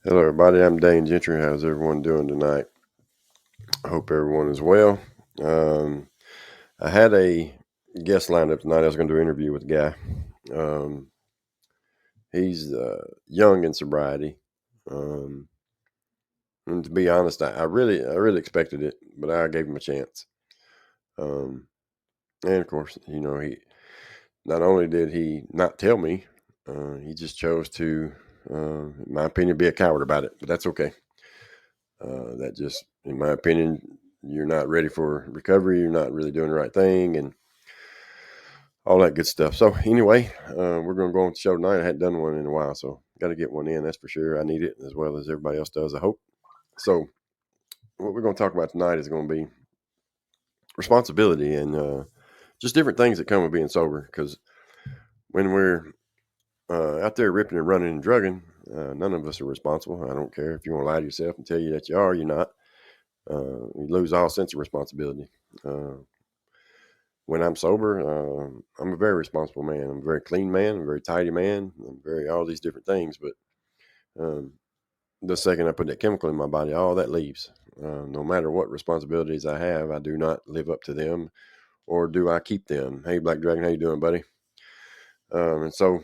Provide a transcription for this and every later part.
Hello, everybody. I'm Dane Gentry. How's everyone doing tonight? I hope everyone is well. Um, I had a guest lined up tonight. I was going to do an interview with a guy. Um, he's young in sobriety, um, and to be honest, I really expected it, but I gave him a chance. Um, and of course, he not only did he not tell me, he just chose to, in my opinion, be a coward about it. But that's okay. That just, in my opinion, you're not ready for recovery. You're not really doing the right thing, and all that good stuff. So anyway, we're going to go on the show tonight. I hadn't done one in a while, so got to get one in. That's for sure. I need it as well as everybody else does, I hope. So what we're going to talk about tonight is going to be responsibility and just different things that come with being sober. Because when we're out there ripping and running and drugging, none of us are responsible. I don't care if you want to lie to yourself and tell you that you are. You're not. You lose all sense of responsibility. Uh, when I'm sober, I'm a very responsible man. I'm a very clean man. I'm a very tidy man. I'm very all these different things. But um, the second I put that chemical in my body, all that leaves. No matter what responsibilities I have, I do not live up to them, or do I keep them. Hey, Black Dragon, how you doing, buddy? And so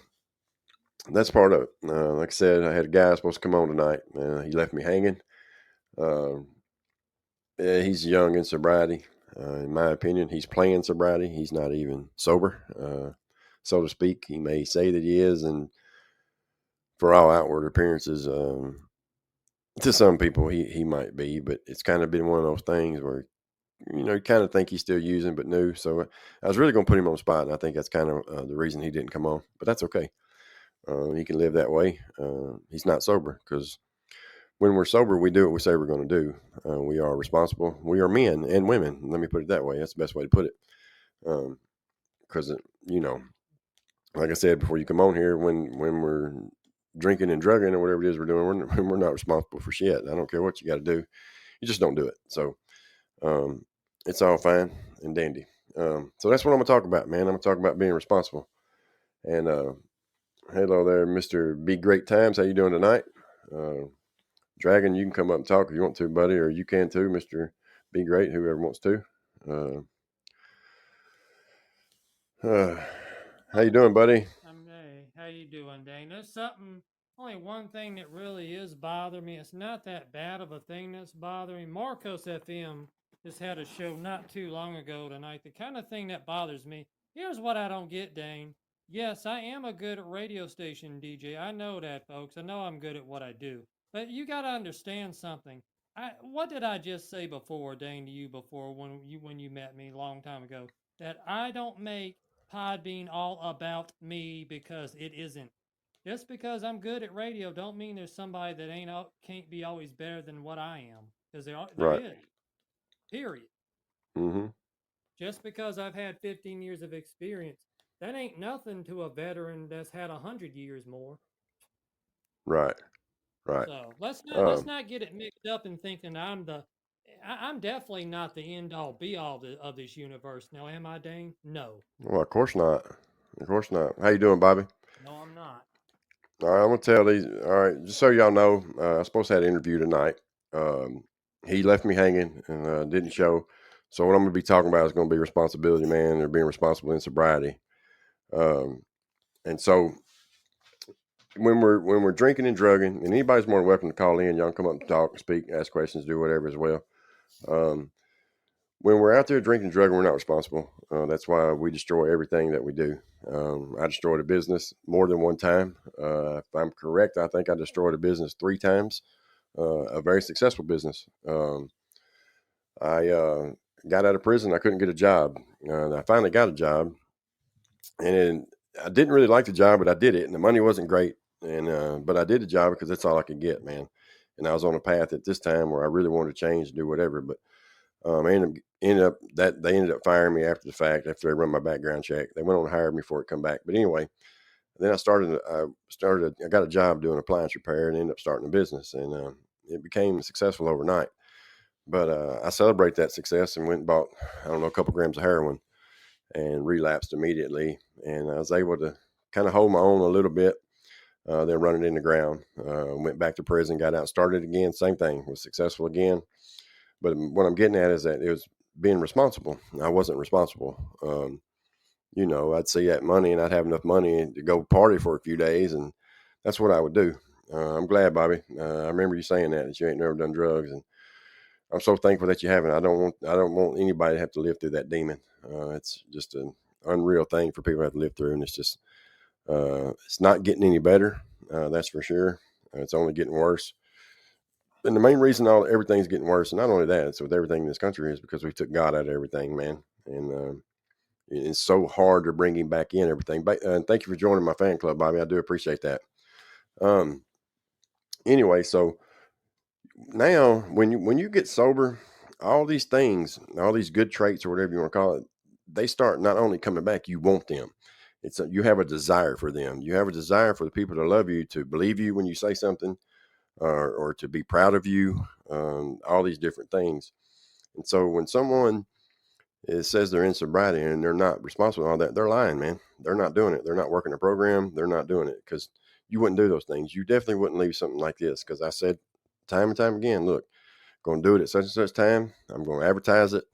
that's part of it. Like I said, I had a guy supposed to come on tonight. He left me hanging. Uh, yeah, he's young in sobriety. In my opinion, he's playing sobriety. He's not even sober, so to speak. He may say that he is, and for all outward appearances, to some people, he might be. But it's kind of been one of those things where you kind of think he's still using, but new. So I was really going to put him on the spot, and I think that's kind of the reason he didn't come on. But that's okay. He can live that way. He's not sober because when we're sober, we do what we say we're going to do. We are responsible. We are men and women. Let me put it that way. That's the best way to put it. Because like I said before you come on here, when we're drinking and drugging or whatever it is we're doing, we're not responsible for shit. I don't care what you got to do. You just don't do it. So um, it's all fine and dandy. So that's what I'm gonna talk about, man. I'm gonna talk about being responsible. And hello there, Mister Be Great Times. How you doing tonight? Uh, Dragon, you can come up and talk if you want to, buddy, or you can too, Mister Be Great, whoever wants to. Uh, uh, how you doing, buddy? Hey, how you doing, Dane? There's only one thing that really is bothering me. It's not that bad of a thing that's bothering me. Marcos FM just had a show not too long ago tonight. The kind of thing that bothers me. Here's what I don't get, Dane. Yes, I am a good radio station DJ. I know that, folks. I know I'm good at what I do. But you got to understand something. What did I just say before, Dane, to you before when you met me a long time ago? That I don't make pod being all about me because it isn't. Just because I'm good at radio don't mean there's somebody that can't be always better than what I am because there Right. is. Period. Mm-hmm. Just because I've had 15 years of experience, that ain't nothing to a veteran that's had 100 years more. Right. Right. So let's Um, not get it mixed up in thinking I'm definitely not the end all be all of this universe. Now, am I, Dane? No, well, of course not. Of course not. How you doing, Bobby? no, I'm not. All right, I'm gonna tell these. All right, just so y'all know, I was supposed to have an interview tonight. Um, he left me hanging and didn't show. So what I'm gonna be talking about is gonna be responsibility, man, or being responsible in sobriety. Um, and so when we're drinking and drugging, and anybody's more than welcome to call in. Y'all can come up and talk, speak, ask questions, do whatever as well. Um, when we're out there drinking and drugging, we're not responsible. That's why we destroy everything that we do. I destroyed a business more than one time. If I'm correct, I think I destroyed a business three times. A very successful business. I got out of prison. I couldn't get a job. I finally got a job, and I didn't really like the job, but I did it, and the money wasn't great. And but I did the job because that's all I could get, man. And I was on a path at this time where I really wanted to change and do whatever. But ended up that they ended up firing me after the fact after they run my background check. They went on and hired me before it come back. But anyway, then I got a job doing appliance repair and ended up starting a business, and it became successful overnight. But I celebrate that success and went and bought, I don't know, a couple grams of heroin and relapsed immediately. And I was able to kind of hold my own a little bit. then run it in the ground. Went back to prison, got out, started again, same thing, was successful again. But what I'm getting at is that it was being responsible. I wasn't responsible. I'd see that money and I'd have enough money to go party for a few days, and that's what I would do. I'm glad, Bobby. I remember you saying that you ain't never done drugs, and I'm so thankful that you haven't. I don't want anybody to have to live through that demon. It's just an unreal thing for people to have to live through, and it's not getting any better. That's for sure. It's only getting worse. And the main reason everything's getting worse, and not only that, it's with everything in this country, is because we took God out of everything, man. And it's so hard to bring Him back in everything. But thank you for joining my fan club, Bobby. I do appreciate that. Um, anyway, so now when you get sober, all these things, all these good traits or whatever you want to call it, they start not only coming back, you want them. You have a desire for them. You have a desire for the people to love you, to believe you when you say something, or to be proud of you. All these different things. And so when someone says they're in sobriety and they're not responsible for all that, they're lying, man. They're not doing it. They're not working a program. They're not doing it, because you wouldn't do those things. You definitely wouldn't leave something like this, because I said time and time again, look, going to do it at such and such time. I'm going to advertise it.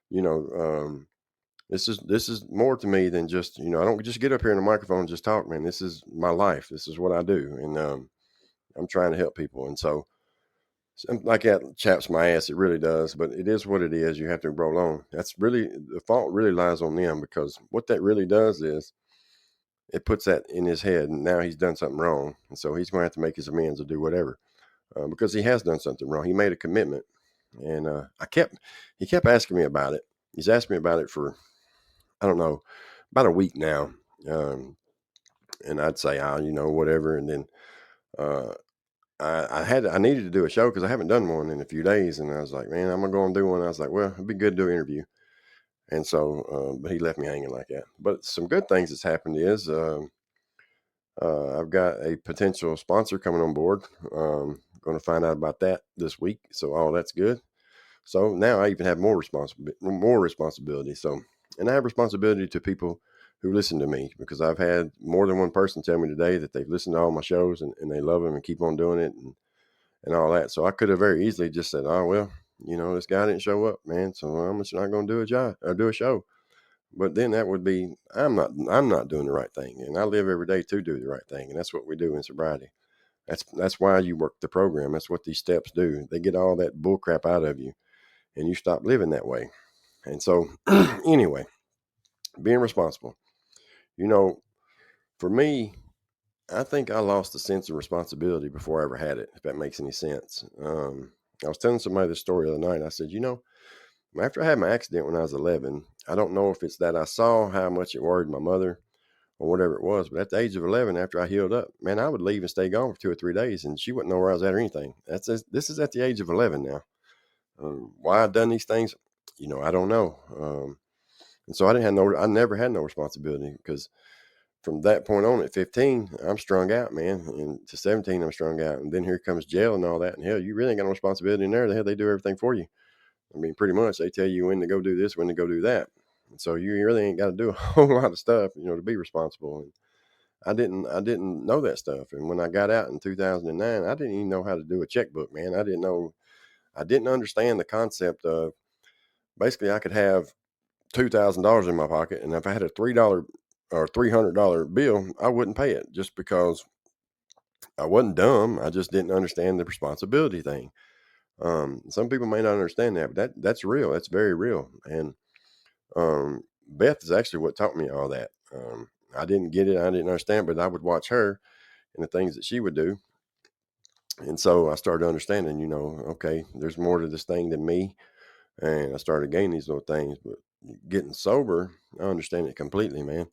You know, this is more to me than just, I don't just get up here in the microphone and just talk, man. This is my life. This is what I do, and I'm trying to help people. And so something like that chaps my ass. It really does, but it is what it is. You have to roll on. That's really the fault. Really lies on them, because what that really does is it puts that in his head, and now he's done something wrong, and so he's going to have to make his amends or do whatever, because he has done something wrong. He made a commitment, and he kept asking me about it. He's asked me about it for, I don't know, about a week now, and I'd say, whatever, and then uh, I needed to do a show because I haven't done one in a few days, and I was like, man, I'm gonna go and do one. I was like, well, it'd be good to do an interview, and so, but he left me hanging like that. But some good things that's happened is I've got a potential sponsor coming on board. Going to find out about that this week, so all that's good. So now I even have more responsibility. So, and I have responsibility to people who listen to me, because I've had more than one person tell me today that they've listened to all my shows, and they love them and keep on doing it, and all that. So I could have very easily just said, oh, well, this guy didn't show up, man, so I'm just not going to do a job or do a show. But then that would be, I'm not doing the right thing. And I live every day to do the right thing. And that's what we do in sobriety. That's why you work the program. That's what these steps do. They get all that bull crap out of you, and you stop living that way. And so anyway, being responsible, you know, for me, I think I lost the sense of responsibility before I ever had it, if that makes any sense. I was telling somebody this story the other night. I said, after I had my accident when I was 11, I don't know if it's that I saw how much it worried my mother or whatever it was, but at the age of 11, after I healed up, man, I would leave and stay gone for 2 or 3 days, and she wouldn't know where I was at or anything. This is at the age of 11 now. Why I've done these things, I don't know. And so I never had no responsibility, because from that point on at 15, I'm strung out, man. And to 17, I'm strung out. And then here comes jail and all that. And hell, you really ain't got no responsibility in there. The hell, they do everything for you. I mean, pretty much they tell you when to go do this, when to go do that. And so you really ain't got to do a whole lot of stuff, to be responsible. And I didn't know that stuff. And when I got out in 2009, I didn't even know how to do a checkbook, man. I didn't understand the concept of, basically I could have $2,000 in my pocket, and if I had a $3 or $300 bill, I wouldn't pay it, just because I wasn't dumb. I just didn't understand the responsibility thing. Some people may not understand that, but that's real. That's very real. And Beth is actually what taught me all that. I didn't get it. I didn't understand, but I would watch her and the things that she would do. And so I started understanding, okay, there's more to this thing than me. And I started gaining these little things. But getting sober, I understand it completely, man.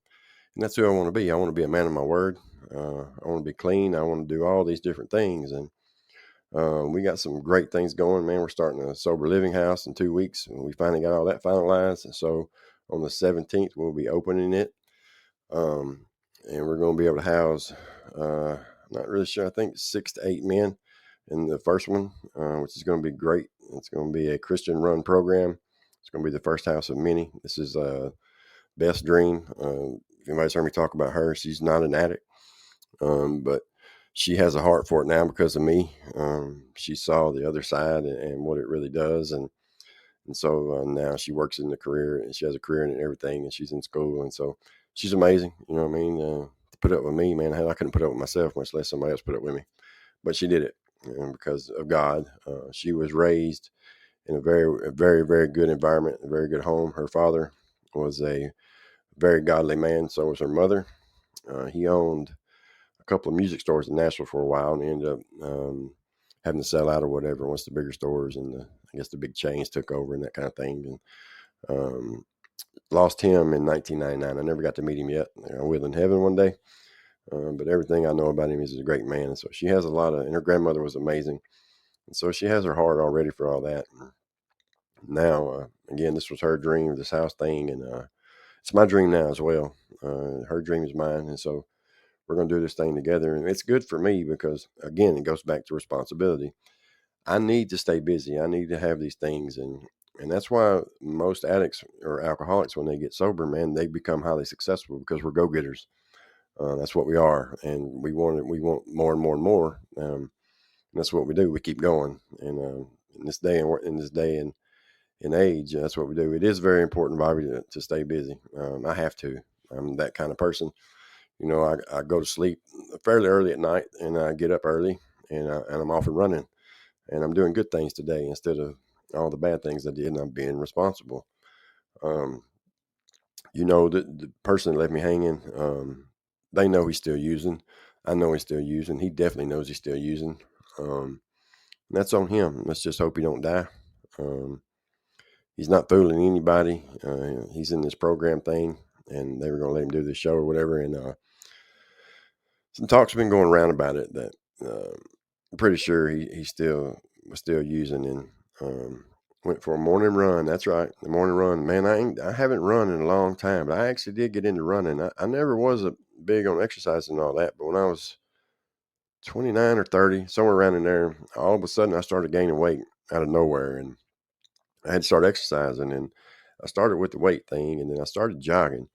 And that's who I want to be. I want to be a man of my word. I want to be clean. I want to do all these different things. And we got some great things going, man. We're starting a sober living house in 2 weeks, and we finally got all that finalized. And so on the 17th, we'll be opening it. And we're going to be able to house, not really sure, I think 6 to 8 men in the first one, which is going to be great. It's going to be a Christian run program. It's going to be the first house of many. This is Beth's dream. If anybody's heard me talk about her, she's not an addict. But she has a heart for it now because of me. She saw the other side and what it really does, and so now she works in the career and she has a career in everything, and she's in school, and so she's amazing. You know what I mean? To put up with me, man, hell, I couldn't put up with myself, much less somebody else put up with me. But she did it, because of God. She was raised in a very, very good environment, a very good home. Her father was a very godly man. So was her mother. He owned a couple of music stores in Nashville for a while, and he ended up having to sell out or whatever once the bigger stores and I guess the big chains took over and that kind of thing. And lost him in 1999. I never got to meet him yet. I will in heaven one day. But everything I know about him is he's a great man. And so she has a lot of, and her grandmother was amazing. And so she has her heart already for all that. And now, again, this was her dream, this house thing. And it's my dream now as well. Her dream is mine. And so we're going to do this thing together. And it's good for me because, again, it goes back to responsibility. I need to stay busy. I need to have these things. And that's why most addicts or alcoholics, when they get sober, man, they become highly successful because we're go getters. That's what we are. And we want more and more and more. And that's what we do. We keep going. And in this day and in this day and in age, that's what we do. It is very important, Bobby, to stay busy. I have to. I'm that kind of person. You know, I go to sleep fairly early at night, and I get up early, and I'm off and running, and I'm doing good things today instead of all the bad things I did, and I'm being responsible. Um, the person that left me hanging, they know he's still using. I know he's still using. He definitely knows he's still using. That's on him. Let's just hope he don't die. Um, he's not fooling anybody. He's in this program thing, and they were going to let him do this show or whatever. And some talk's been going around about it that I'm pretty sure he still was still using and went for a morning run. That's right, the morning run. Man, I haven't run in a long time, but I actually did get into running. I never was a big on exercise and all that, but when I was 29 or 30, somewhere around in there, all of a sudden I started gaining weight out of nowhere, and I had to start exercising. And I started with the weight thing, and then I started jogging,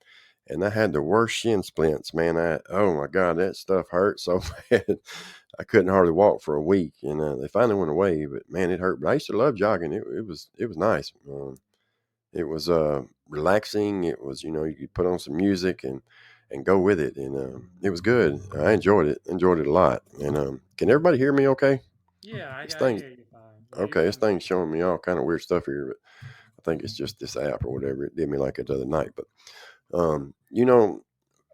and I had the worst shin splints, man. Oh my God, that stuff hurt so bad. I couldn't hardly walk for a week, and they finally went away. But man, it hurt. But I used to love jogging. It was nice. It was relaxing. It was, you could put on some music and go with it, and it was good. I enjoyed it. Enjoyed it a lot. And can everybody hear me? Okay. Yeah, This I thing's hear you fine. Yeah, you're okay. This doing thing's great. showing me all kind of weird stuff here, but I think it's just this app or whatever. It did me like it the other night. But um, you know,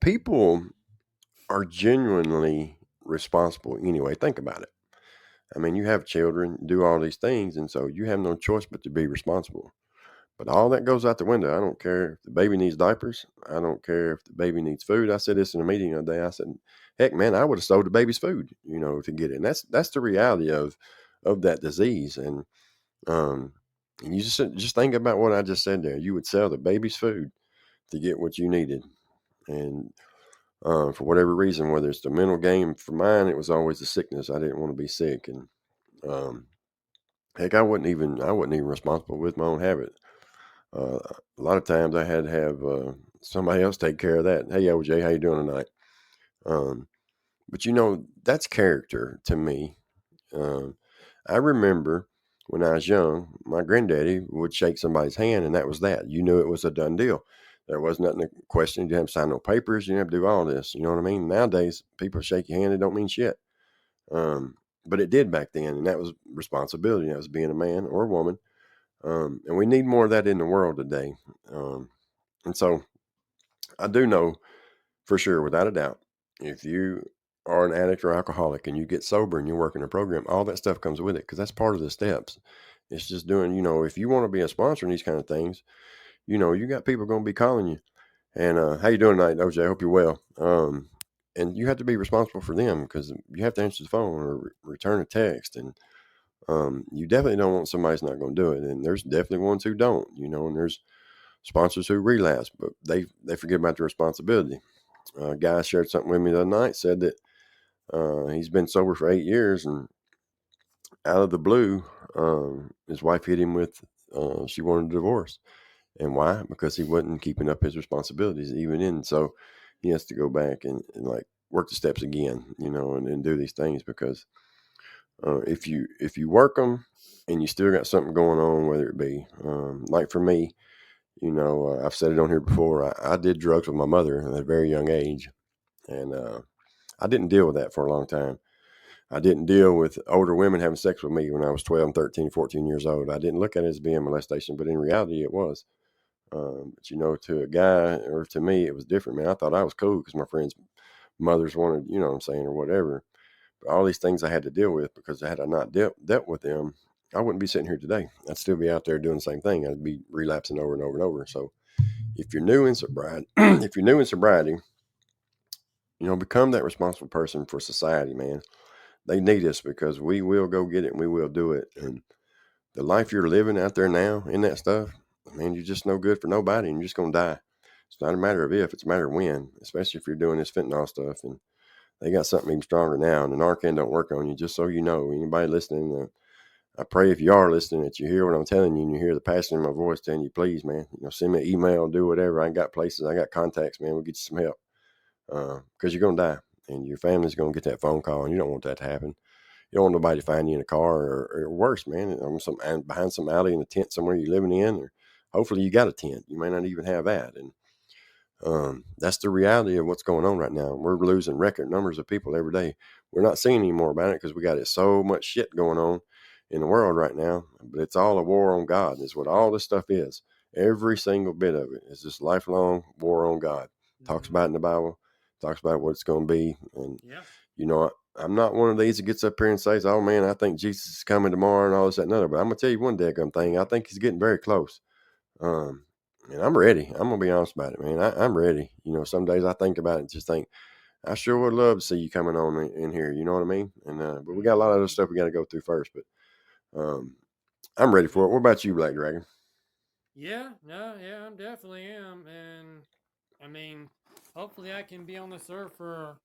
people are genuinely responsible anyway. Think about it. I mean, you have children, do all these things, and so you have no choice but to be responsible. But all that goes out the window. I don't care if the baby needs diapers. I don't care if the baby needs food. I said this in a meeting the other day. I said, "Heck, man, I would have sold the baby's food, to get it." And that's the reality of that disease. Um, and you just think about what I just said there. You would sell the baby's food to get what you needed, and for whatever reason, whether it's the mental game. For mine, it was always the sickness. I didn't want to be sick, and um, heck, I wasn't even responsible with my own habit. A lot of times, I had to have somebody else take care of that. Hey, OJ, how you doing tonight? Um, but that's character to me. Um, I remember when I was young, my granddaddy would shake somebody's hand, and that was that. You knew it was a done deal. There was nothing to question. You didn't have to sign no papers. You didn't have to do all this. You know what I mean? Nowadays, people shake your hand. It don't mean shit. Um, but it did back then, and that was responsibility. That was being a man or a woman. And we need more of that in the world today. Um, and so I do know for sure, without a doubt, if you are an addict or alcoholic and you get sober and you work in a program, all that stuff comes with it because that's part of the steps. It's just doing, if you want to be a sponsor in these kind of things, you got people going to be calling you. And how you doing tonight, OJ? I hope you're well. And you have to be responsible for them because you have to answer the phone or return a text. And you definitely don't want somebody's not going to do it. And there's definitely ones who don't, and there's sponsors who relapse, but they forget about the responsibility. A guy shared something with me the other night, said that he's been sober for 8 years, and out of the blue, his wife hit him with, she wanted a divorce. And why? Because he wasn't keeping up his responsibilities, even in. So he has to go back and like work the steps again, and do these things because if you work them and you still got something going on, whether it be like for me, I've said it on here before. I did drugs with my mother at a very young age, and I didn't deal with that for a long time. I didn't deal with older women having sex with me when I was 12, and 13, 14 years old. I didn't look at it as being molestation, but in reality, it was. But to a guy or to me, it was different, man. I thought I was cool because my friends' mothers wanted, you know what I'm saying, or whatever. But all these things I had to deal with because had I not dealt with them, I wouldn't be sitting here today. I'd still be out there doing the same thing. I'd be relapsing over and over and over. So if you're new in sobriety, become that responsible person for society, man. They need us because we will go get it and we will do it. And the life you're living out there now in that stuff, man, you're just no good for nobody and you're just going to die. It's not a matter of if, it's a matter of when, especially if you're doing this fentanyl stuff. And they got something even stronger now. And the Narcan don't work on you, just so you know. Anybody listening, I pray if you are listening that you hear what I'm telling you and you hear the passion in my voice telling you, please, man, send me an email, do whatever. I got places, I got contacts, man. We'll get you some help because you're going to die and your family's going to get that phone call and you don't want that to happen. You don't want nobody to find you in a car or worse, man, behind some alley in a tent somewhere you're living in, or hopefully you got a tent. You may not even have that. And that's the reality of what's going on right now. We're losing record numbers of people every day. We're not seeing any more about it because we got so much shit going on in the world right now. But it's all a war on God. Is what all this stuff is. Every single bit of it is this lifelong war on God. Talks about it in the Bible. Talks about what it's going to be. And Yeah. I'm not one of these that gets up here and says, "Oh man, I think Jesus is coming tomorrow," and all this that and other. But I'm gonna tell you one daggum thing. I think he's getting very close. Um, and I'm ready. I'm gonna be honest about it, man. I'm ready. Some days I think about it and just think, I sure would love to see you coming on in here. You know what I mean? And but we got a lot of other stuff we got to go through first. But I'm ready for it. What about you, Black Dragon? Yeah, no, yeah, I definitely am. And I mean, hopefully I can be on this earth for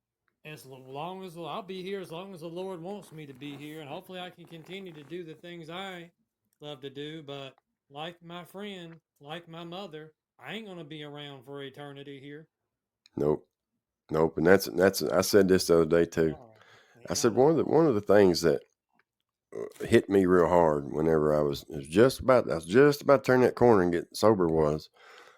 as long as I'll be here, as long as the Lord wants me to be here. And hopefully I can continue to do the things I love to do. But like my friend, like my mother, I ain't going to be around for eternity here. Nope, nope. And that's. I said this the other day too. Oh, I ain't said not at all. one of the things that hit me real hard whenever I was just about to turn that corner and get sober was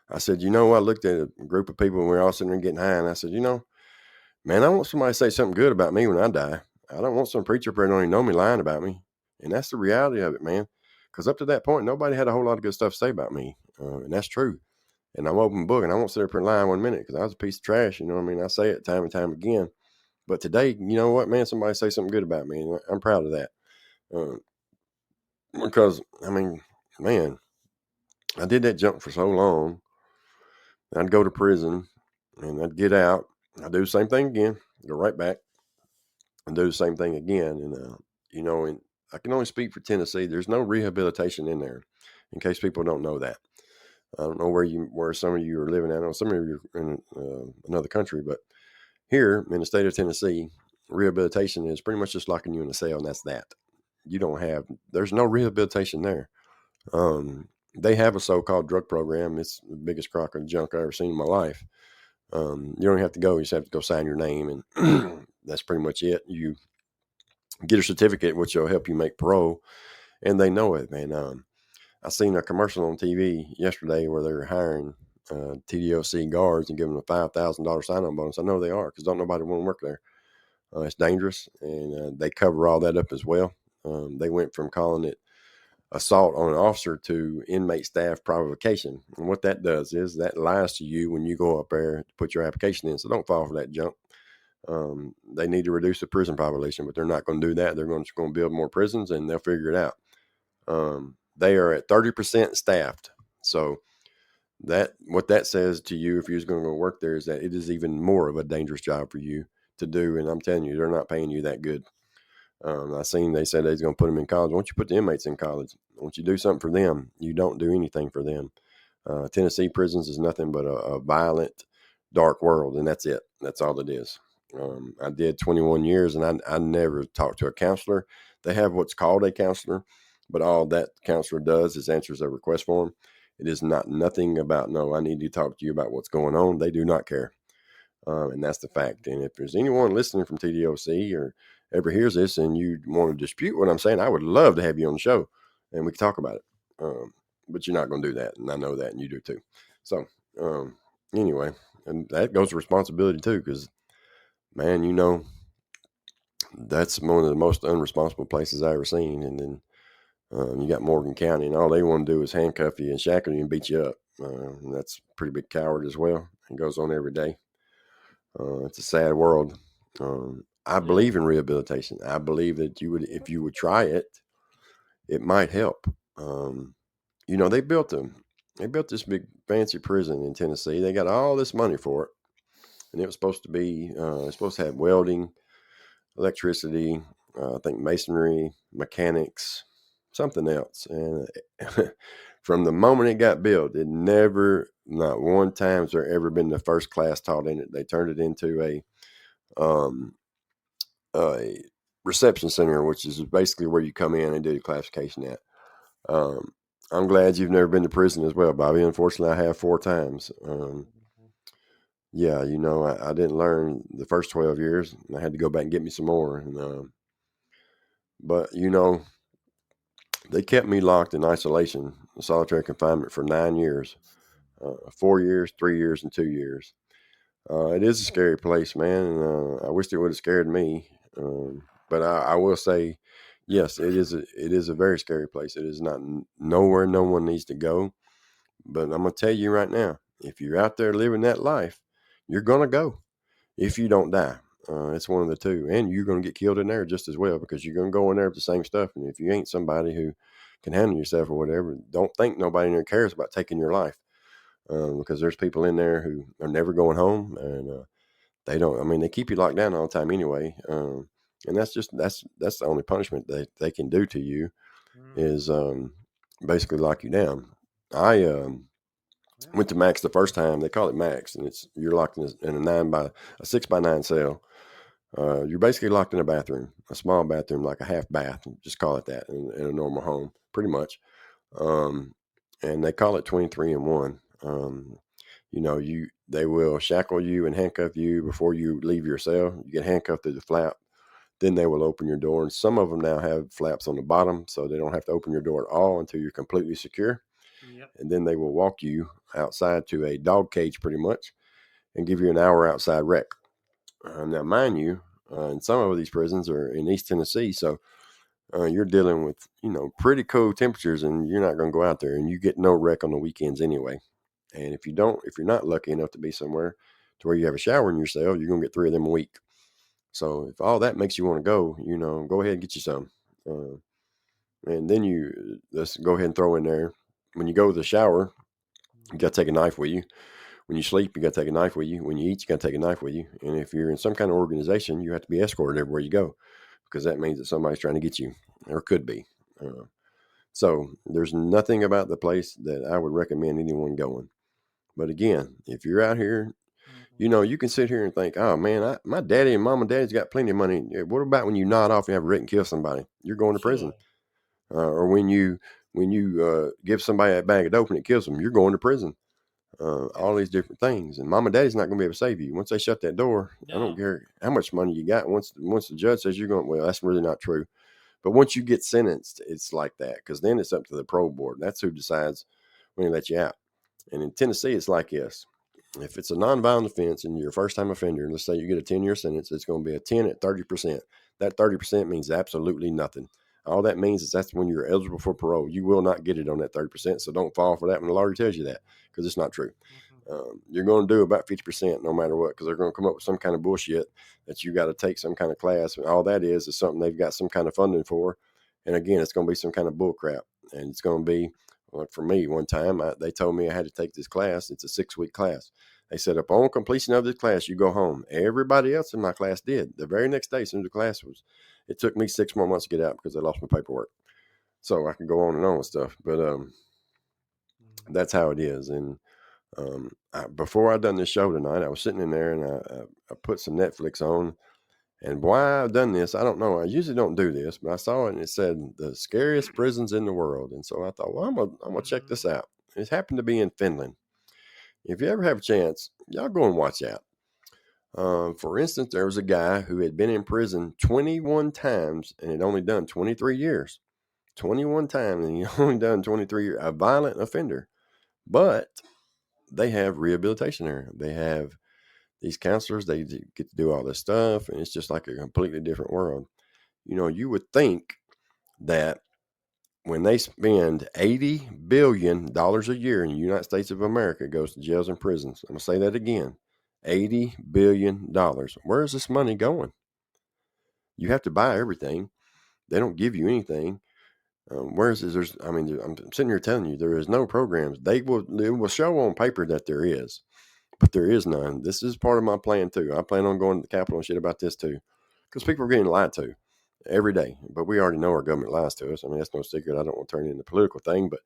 I said, I looked at a group of people and we are all sitting there getting high, and I said, man, I want somebody to say something good about me when I die. I don't want some preacher that don't even know me lying about me. And that's the reality of it, man. Because up to that point, nobody had a whole lot of good stuff to say about me. And that's true. And I'm open book, and I won't sit up here and lie 1 minute because I was a piece of trash. You know what I mean? I say it time and time again. But today, you know what, man? Somebody say something good about me. And I'm proud of that. Uh, because, I mean, man, I did that junk for so long. I'd go to prison and I'd get out. I'd do the same thing again, go right back and do the same thing again. And, and I can only speak for Tennessee. There's no rehabilitation in there, in case people don't know that. I don't know where some of you are living at. I know some of you are in another country, but here in the state of Tennessee, rehabilitation is pretty much just locking you in a cell, and that's that. There's no rehabilitation there. They have a so-called drug program. It's the biggest crock of junk I've ever seen in my life. You don't have to go. You just have to go sign your name, and that's pretty much it. You get a certificate, which will help you make parole, and they know it, man. I seen a commercial on TV yesterday where they're hiring TDOC guards and giving them a $5,000 sign-on bonus. I know they are because don't nobody want to work there. It's dangerous, and they cover all that up as well. They went from calling it assault on an officer to inmate staff provocation. And what that does is that lies to you when you go up there to put your application in. So don't fall for that junk. They need to reduce the prison population, but they're not going to do that. They're going to build more prisons, and they'll figure it out. They are at 30% staffed. So what that says to you, if you're going to go work there, is that it is even more of a dangerous job for you to do. And I'm telling you, they're not paying you that good. I seen they said they're going to put them in college. Why don't you put the inmates in college? Why don't you do something for them? You don't do anything for them. Tennessee prisons is nothing but a violent, dark world, and that's it. That's all it is. I did 21 years, and I never talked to a counselor. They have what's called a counselor, but all that counselor does is answers a request form. It is nothing about, no, I need to talk to you about what's going on. They do not care. And that's the fact. And if there's anyone listening from TDOC or ever hears this and you want to dispute what I'm saying, I would love to have you on the show and we can talk about it. But you're not going to do that. And I know that, and you do too. So, um, anyway, and that goes to responsibility too, because, man, that's one of the most unresponsible places I ever seen. And then you got Morgan County, and all they want to do is handcuff you and shackle you and beat you up. And that's a pretty big coward as well. It goes on every day. It's a sad world. I It is. believe in rehabilitation. I believe that if you would try it, it might help. Um, they built this big fancy prison in Tennessee. They got all this money for it, and it was supposed to be, it's supposed to have welding, electricity, I think masonry, mechanics, something else. And from the moment it got built, it never, not one time's there ever been the first class taught in it. They turned it into um, a reception center, which is basically where you come in and do the classification at. Um, I'm glad you've never been to prison as well, Bobby. Unfortunately, I have 4 times. Yeah, I didn't learn the first 12 years. I had to go back and get me some more. But they kept me locked in isolation, solitary confinement for 9 years, 4 years, 3 years, and 2 years. It is a scary place, man. And, I wish it would have scared me. But I will say, yes, it is a very scary place. It is not nowhere no one needs to go. But I'm gonna tell you right now, if you're out there living that life, you're gonna go if you don't die. It's one of the two, and you're gonna get killed in there just as well because you're gonna go in there with the same stuff. And if you ain't somebody who can handle yourself or whatever, don't think nobody in there cares about taking your life. Because there's people in there who are never going home, and they don't. I mean, they keep you locked down all the time anyway. And that's the only punishment they can do to you Mm-hmm. is basically lock you down. I Yeah. went to Max the first time. They call it Max, and you're locked in a 6x9 cell. You're basically locked in a bathroom, a small bathroom, like a half bath. Just call it that in a normal home, pretty much. Um, and they call it 23-in-1. They will shackle you and handcuff you before you leave your cell. You get handcuffed through the flap. Then they will open your door, and some of them now have flaps on the bottom, so they don't have to open your door at all until you're completely secure. Yep. And then they will walk you outside to a dog cage, pretty much, and give you an hour outside rec. Now, mind you, and some of these prisons are in East Tennessee, so you're dealing with pretty cold temperatures, and you're not going to go out there, and you get no rec on the weekends anyway. And if you're not lucky enough to be somewhere to where you have a shower in your cell, you're going to get 3 of them a week. So if all that makes you want to go, go ahead and get you some. Uh, and then let's go ahead and throw in there when you go to the shower, you got to take a knife with you. When you sleep, you got to take a knife with you. When you eat, you got to take a knife with you. And if you're in some kind of organization, you have to be escorted everywhere you go because that means that somebody's trying to get you or could be. So there's nothing about the place that I would recommend anyone going. But again, if you're out here, Mm-hmm. you can sit here and think, oh man, my daddy and mom and daddy's got plenty of money. What about when you nod off and have a written kill somebody? You're going to prison. Sure. Or when you give somebody a bag of dope and it kills them, you're going to prison. Yeah. All these different things, and mom and daddy's not going to be able to save you once they shut that door. I don't No. care how much money you got. Once the judge says you're going, well, that's really not true. But once you get sentenced, it's like that because then it's up to the parole board. That's who decides when they let you out. And in Tennessee, it's like this: if it's a nonviolent offense and you're a first time offender, let's say you get a 10-year sentence, it's going to be a 10 at 30%. That 30% means absolutely nothing. All that means is that's when you're eligible for parole. You will not get it on that 30%. So don't fall for that when the lawyer tells you that because it's not true. Mm-hmm. You're going to do about 50% no matter what because they're going to come up with some kind of bullshit that you got to take some kind of class. And all that is something they've got some kind of funding for. And again, it's going to be some kind of bull crap. And it's going to be, like for me, one time they told me I had to take this class. It's a 6-week class. They said, upon completion of this class, you go home. Everybody else in my class did. The very next day, as soon as the class was, it took me 6 more months to get out because I lost my paperwork. So I can go on and on with stuff. But Mm-hmm. that's how it is. And before I done this show tonight, I was sitting in there and I put some Netflix on. And why I've done this, I don't know. I usually don't do this, but I saw it and it said the scariest prisons in the world. And so I thought, well, I'm gonna check Mm-hmm. this out. It happened to be in Finland. If you ever have a chance, y'all go and watch that. For instance, there was a guy who had been in prison 21 times and had only done 23 years. 21 times and he only done 23 years. A violent offender. But they have rehabilitation there. They have these counselors. They get to do all this stuff, and it's just like a completely different world. You would think that when they spend $80 billion a year in the United States of America goes to jails and prisons. I'm gonna say that again. $80 billion. Where is this money going? You have to buy everything. They don't give you anything. Whereas I'm sitting here telling you there is no programs. It will show on paper that there is, but there is none. This is part of my plan too. I plan on going to the Capitol and shit about this too, because people are getting lied to every day. But we already know our government lies to us. I mean, that's no secret. I don't want to turn it into a political thing, but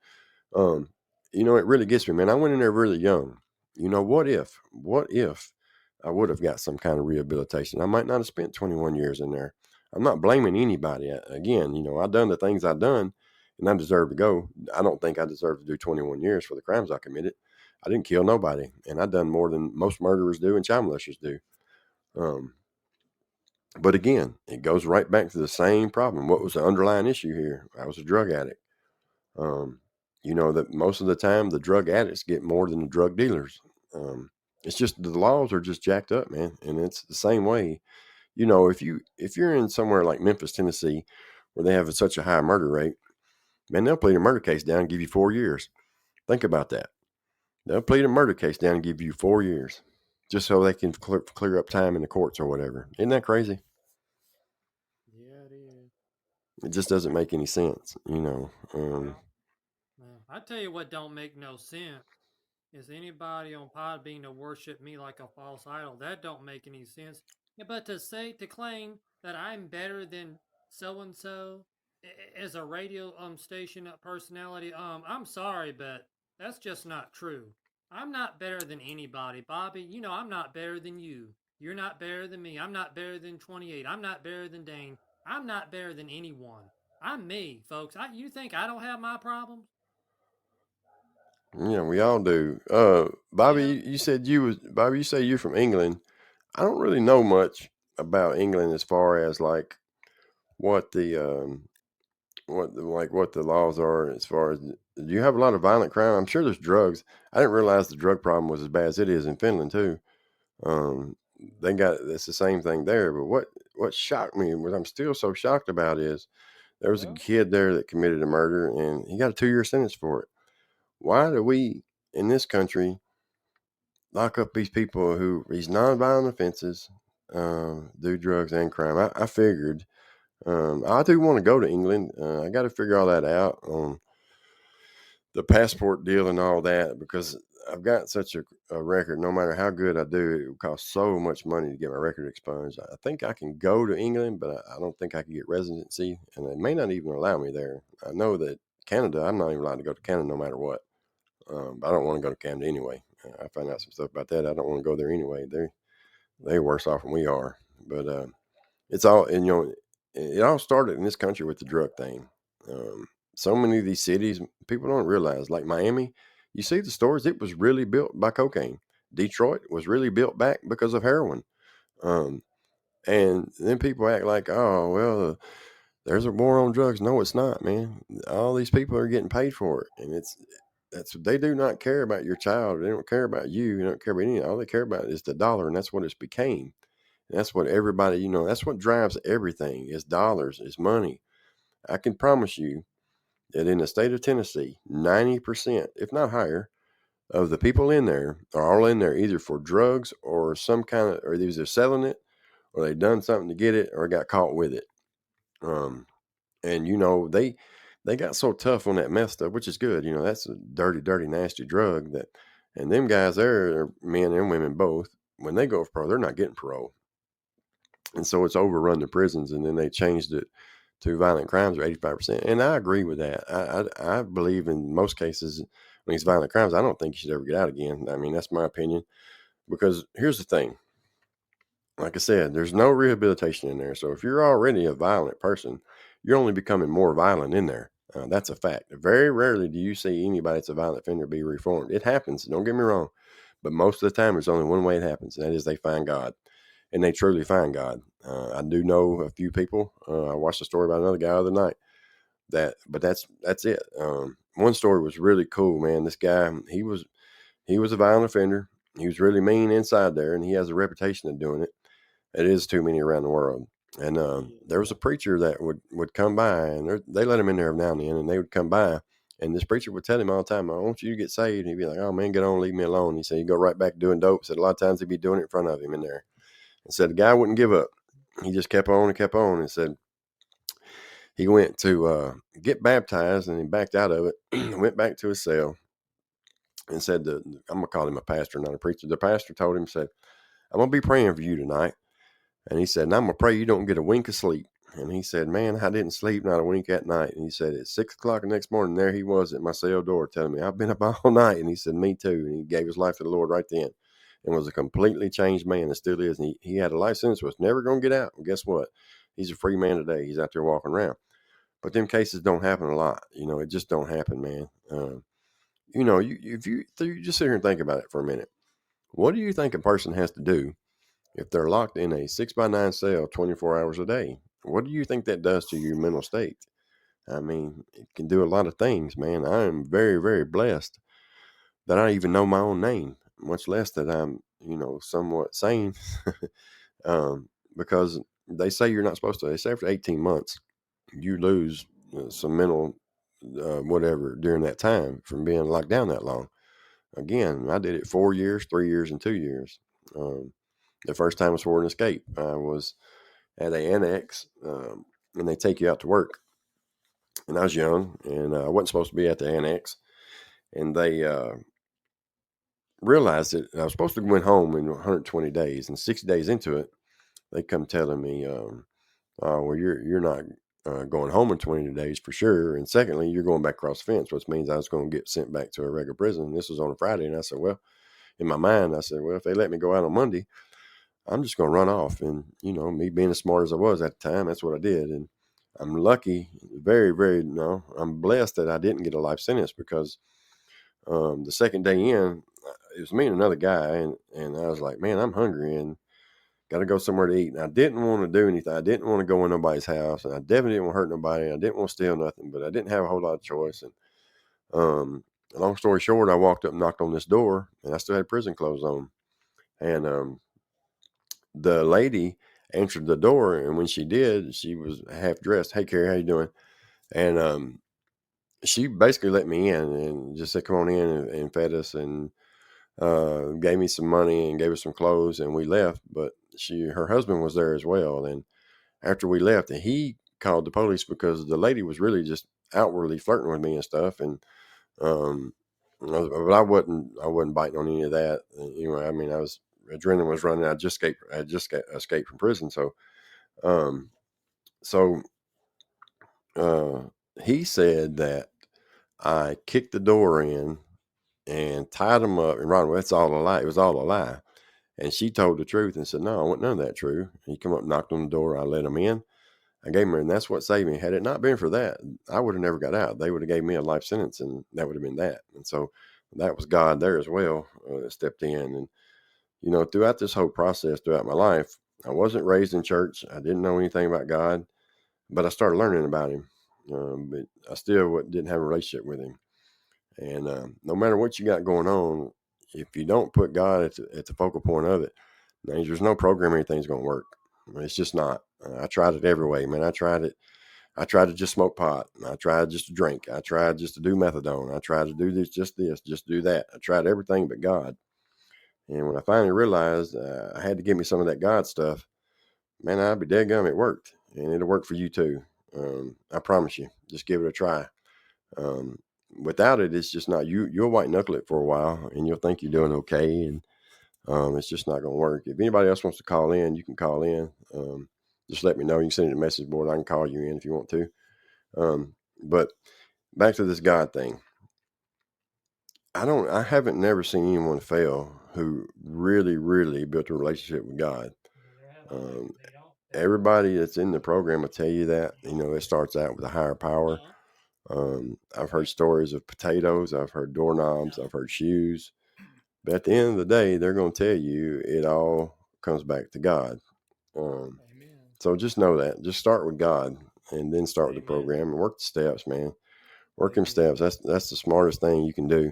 um, it really gets me, man. I went in there really young. What if I would have got some kind of rehabilitation? I might not have spent 21 years in there. I'm not blaming anybody. Again, I done the things I done, and I deserve to go. I don't think I deserve to do 21 years for the crimes I committed. I didn't kill nobody, and I done more than most murderers do and child molesters do. Um, but again, it goes right back to the same problem. What was the underlying issue here? I was a drug addict. Um, that most of the time the drug addicts get more than the drug dealers. It's just the laws are just jacked up, man, and it's the same way. If you're in somewhere like Memphis, Tennessee, where they have such a high murder rate, man, they'll plead a murder case down and give you 4 years. Think about that. They'll plead a murder case down and give you 4 years, just so they can clear up time in the courts or whatever. Isn't that crazy? Yeah, it is. It just doesn't make any sense, Well, well, I tell you what don't make no sense is anybody on Podbean to worship me like a false idol. That don't make any sense. Yeah, but to claim that I'm better than so and so as a radio station personality, I'm sorry, but that's just not true. I'm not better than anybody, Bobby. I'm not better than you. You're not better than me. I'm not better than 28. I'm not better than Dane. I'm not better than anyone. I'm me, folks. You think I don't have my problems? Yeah, we all do. Bobby, Yeah. You say you're from England. I don't really know much about England as far as like what the what the laws are as far as. Do you have a lot of violent crime? I'm sure there's drugs. I didn't realize the drug problem was as bad as it is in Finland too. Um, they got it's the same thing there. But what shocked me, and what I'm still so shocked about, is there was a Well, kid there that committed a murder and he got a 2 year sentence for it. Why do we in this country lock up these people who these nonviolent offenses, do drugs and crime? I figured I do want to go to England. I got to figure all that out on the passport deal and all that because I've got such a record. No matter how good I do, it would cost so much money to get my record expunged. I think I can go to England, but I don't think I can get residency, and they may not even allow me there. I know that Canada, I'm not even allowed to go to Canada no matter what. But I don't want to go to Canada anyway. I found out some stuff about that. I don't want to go there anyway. They're worse off than we are. But it's all and it all started in this country with the drug thing. Um, so many of these cities, people don't realize, like Miami, you see the stores. It was really built by cocaine. Detroit was really built back because of heroin. Um, and then people act like, oh well, there's a war on drugs. No, it's not, man. All these people are getting paid for it, and that's they do not care about your child. They don't care about you. They don't care about anything. All they care about is the dollar, and that's what it's became. That's what everybody, that's what drives everything is dollars, is money. I can promise you that in the state of Tennessee, 90%, if not higher, of the people in there are all in there either for drugs or some kind of, or either selling it or they done something to get it or got caught with it. Um, and they got so tough on that meth stuff, which is good. That's a dirty, dirty, nasty drug and them guys there are men and women both. When they go for parole, they're not getting parole. And so it's overrun the prisons, and then they changed it to violent crimes are 85%. And I agree with that. I believe in most cases when it's violent crimes, I don't think you should ever get out again. I mean, that's my opinion. Because here's the thing. Like I said, there's no rehabilitation in there. So if you're already a violent person, you're only becoming more violent in there. That's a fact. Very rarely do you see anybody that's a violent offender be reformed. It happens. Don't get me wrong. But most of the time, there's only one way it happens, and that is they find God. and they truly find God. I do know a few people. I watched a story about another guy the other night but that's it. One story was really cool, man. This guy, he was a violent offender. He was really mean inside there, and he has a reputation of doing it. It is too many around the world. And there was a Yeah. preacher that would come by, and they let him in there now and then, and they would come by, and this preacher would tell him all the time, "I want you to get saved." And he'd be like, "Oh man, get on, leave me alone." He said he'd go right back to doing dope. Said a lot of times he'd be doing it in front of him in there. And said the guy wouldn't give up. He just kept on and kept on, and said he went to get baptized, and he backed out of it. Went back to his cell and said, "I'm gonna call him a pastor, not a preacher." The pastor told him, said, "I'm gonna be praying for you tonight." And he said, "And I'm going to pray you don't get a wink of sleep." And he said, "Man, I didn't sleep, not a wink that night." And he said, at 6 o'clock the next morning, there he was at my cell door telling me, "I've been up all night." And he said, "Me too." And he gave his life to the Lord right then and was a completely changed man and still is. And he had a life sentence, was never going to get out. And guess what? He's a free man today. He's out there walking around. But them cases don't happen a lot. It just don't happen, man. If you just sit here and think about it for a minute, what do you think a person has to do if they're locked in a 6 by 9 cell 24 hours a day? What do you think that does to your mental state? I mean, it can do a lot of things, man. I am very, very blessed that I even know my own name, much less that I'm, somewhat sane. Because they say you're not supposed to. They say after 18 months, you lose some mental whatever during that time from being locked down that long. Again, I did it 4 years, 3 years, and 2 years. Um, the first time was for an escape. I was at a annex, and they take you out to work. And I was young, and I wasn't supposed to be at the annex. And they realized that I was supposed to went home in 120 days, and 60 days into it, they come telling me, "Oh, well, you're not going home in 20 days for sure. And secondly, you're going back across the fence," which means I was going to get sent back to a regular prison. And this was on a Friday, and I said, "Well," in my mind, I said, "Well, if they let me go out on Monday, I'm just going to run off." And, me being as smart as I was at the time, that's what I did. And I'm lucky, very, very, no, I'm blessed that I didn't get a life sentence because the second day in, it was me and another guy. And I was like, "Man, I'm hungry and got to go somewhere to eat." And I didn't want to do anything. I didn't want to go in nobody's house. And I definitely didn't want to hurt nobody. I didn't want to steal nothing, but I didn't have a whole lot of choice. And long story short, I walked up and knocked on this door, and I still had prison clothes on. And the lady answered the door, and when she did, she was half dressed. "Hey, Carrie, how you doing?" And she basically let me in and just said, "Come on in," and fed us and gave me some money and gave us some clothes, and we left. But her husband was there as well. And after we left, and he called the police because the lady was really just outwardly flirting with me and stuff. And um, but I wasn't biting on any of that. Anyway, I mean, adrenaline was running. I just escaped from prison. Um, so uh, he said that I kicked the door in and tied him up and Ron, well, that's all a lie. It was all a lie. And she told the truth and said, "No, I want none of that true." He come up, knocked on the door. I let him in. I gave him, and that's what saved me. Had it not been for that, I would have never got out. They would have gave me a life sentence, and that would have been that. And so that was God there as well that stepped in. And throughout this whole process, throughout my life, I wasn't raised in church. I didn't know anything about God, but I started learning about Him. But I still didn't have a relationship with Him. And no matter what you got going on, if you don't put God at the focal point of it, there's no program or anything's going to work. It's just not. I tried it every way, man. I tried it. I tried to just smoke pot. I tried just to drink. I tried just to do methadone. I tried to do this, just do that. I tried everything but God. And when I finally realized I had to give me some of that God stuff, man, I'd be dead gum. It worked, and it'll work for you too. I promise you. Just give it a try. Um, Without it, it's just not you. You'll white knuckle it for a while, and you'll think you're doing okay, and it's just not going to work. If anybody else wants to call in, you can call in. Just let me know. You can send it a message board. I can call you in if you want to. But back to this God thing. I haven't never seen anyone fail who really, really built a relationship with God. Yeah, Um, they don't. Everybody that's in the program will tell you that. It starts out with a higher power. Uh-huh. I've heard stories of potatoes. I've heard doorknobs. Yeah. I've heard shoes. But at the end of the day, they're going to tell you it all. comes back to God. Um, Amen. so just know that. Just start with God, and then start with the Amen. program and work the steps, man. Work them Amen. steps. That's the smartest thing you can do.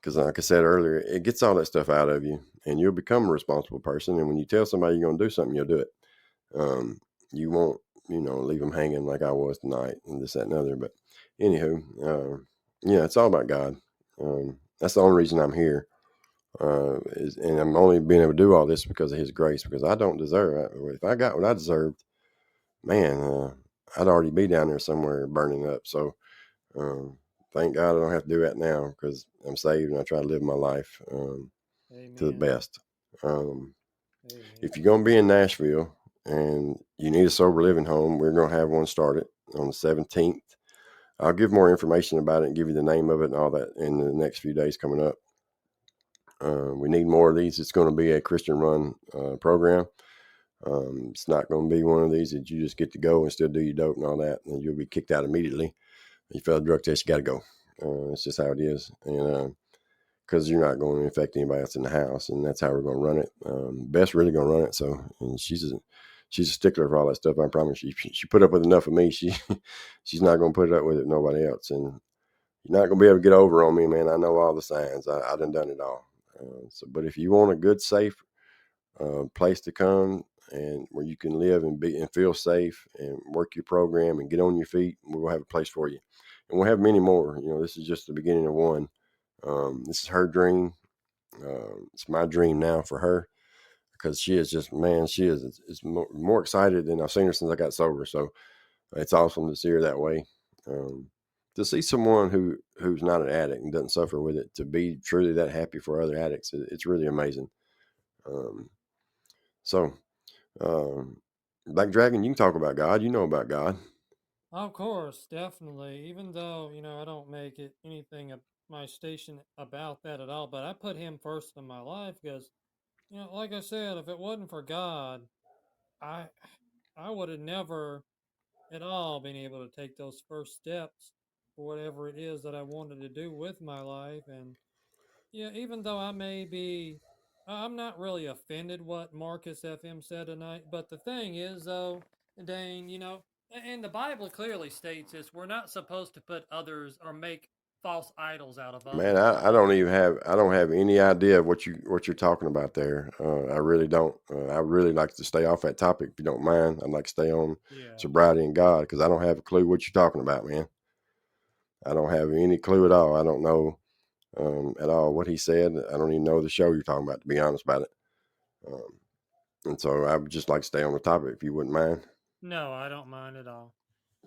Because, like I said earlier, it gets all that stuff out of you, and you'll become a responsible person. And when you tell somebody you're going to do something, you'll do it. Um, you won't, leave them hanging like I was tonight and this, that, and other. But anywho, yeah, it's all about God. That's the only reason I'm here. And I'm only being able to do all this because of His grace. Because I don't deserve it. If I got what I deserved, man, I'd already be down there somewhere burning up. So um, thank God I don't have to do that now because I'm saved and I try to live my life to the Amen. best. Um, Amen. if you're going to be in Nashville and you need a sober living home, we're going to have one started on the 17th. I'll give more information about it and give you the name of it and all that in the next few days coming up. We need more of these. It's going to be a Christian run program. It's not going to be one of these that you just get to go and still do your dope and all that, and you'll be kicked out immediately. You fail a drug test, you got to go. It's just how it is. And because you're not going to infect anybody else in the house, and that's how we're going to run it. Beth's really going to run it, so and she's a stickler for all that stuff. I promise you. She put up with enough of me. She's not going to put it up with it nobody else, and you're not going to be able to get over on me, man. I know all the signs. I done it all. But if you want a good, safe place to come and where you can live and be and feel safe and work your program and get on your feet, we'll have a place for you, and we'll have many more. This is just the beginning of one. This is her dream. It's my dream now for her because she is just, man, she is more excited than I've seen her since I got sober. So it's awesome to see her that way. Um, to see someone who's not an addict and doesn't suffer with it, to be truly that happy for other addicts, it's really amazing. Um, so, Black Dragon, you can talk about God. You know about God. Of course, definitely. Even though, I don't make it anything of my station about that at all, but I put him first in my life because, like I said, if it wasn't for God, I I would have never at all been able to take those first steps for whatever it is that I wanted to do with my life. And yeah, even though I may be, I'm not really offended what Marcus FM said tonight. But the thing is, though, Dane, and the Bible clearly states this: we're not supposed to put others or make false idols out of Man, others. I don't even have I don't have any idea of what you're talking about there. I really don't. I really like to stay off that topic if you don't mind. I'd like to stay on Yeah. sobriety and God because I don't have a clue what you're talking about, man. I don't have any clue at all. I don't know at all what he said. I don't even know the show you're talking about, to be honest about it. Um, and so I would just like to stay on the topic if you wouldn't mind. No, I don't mind at all.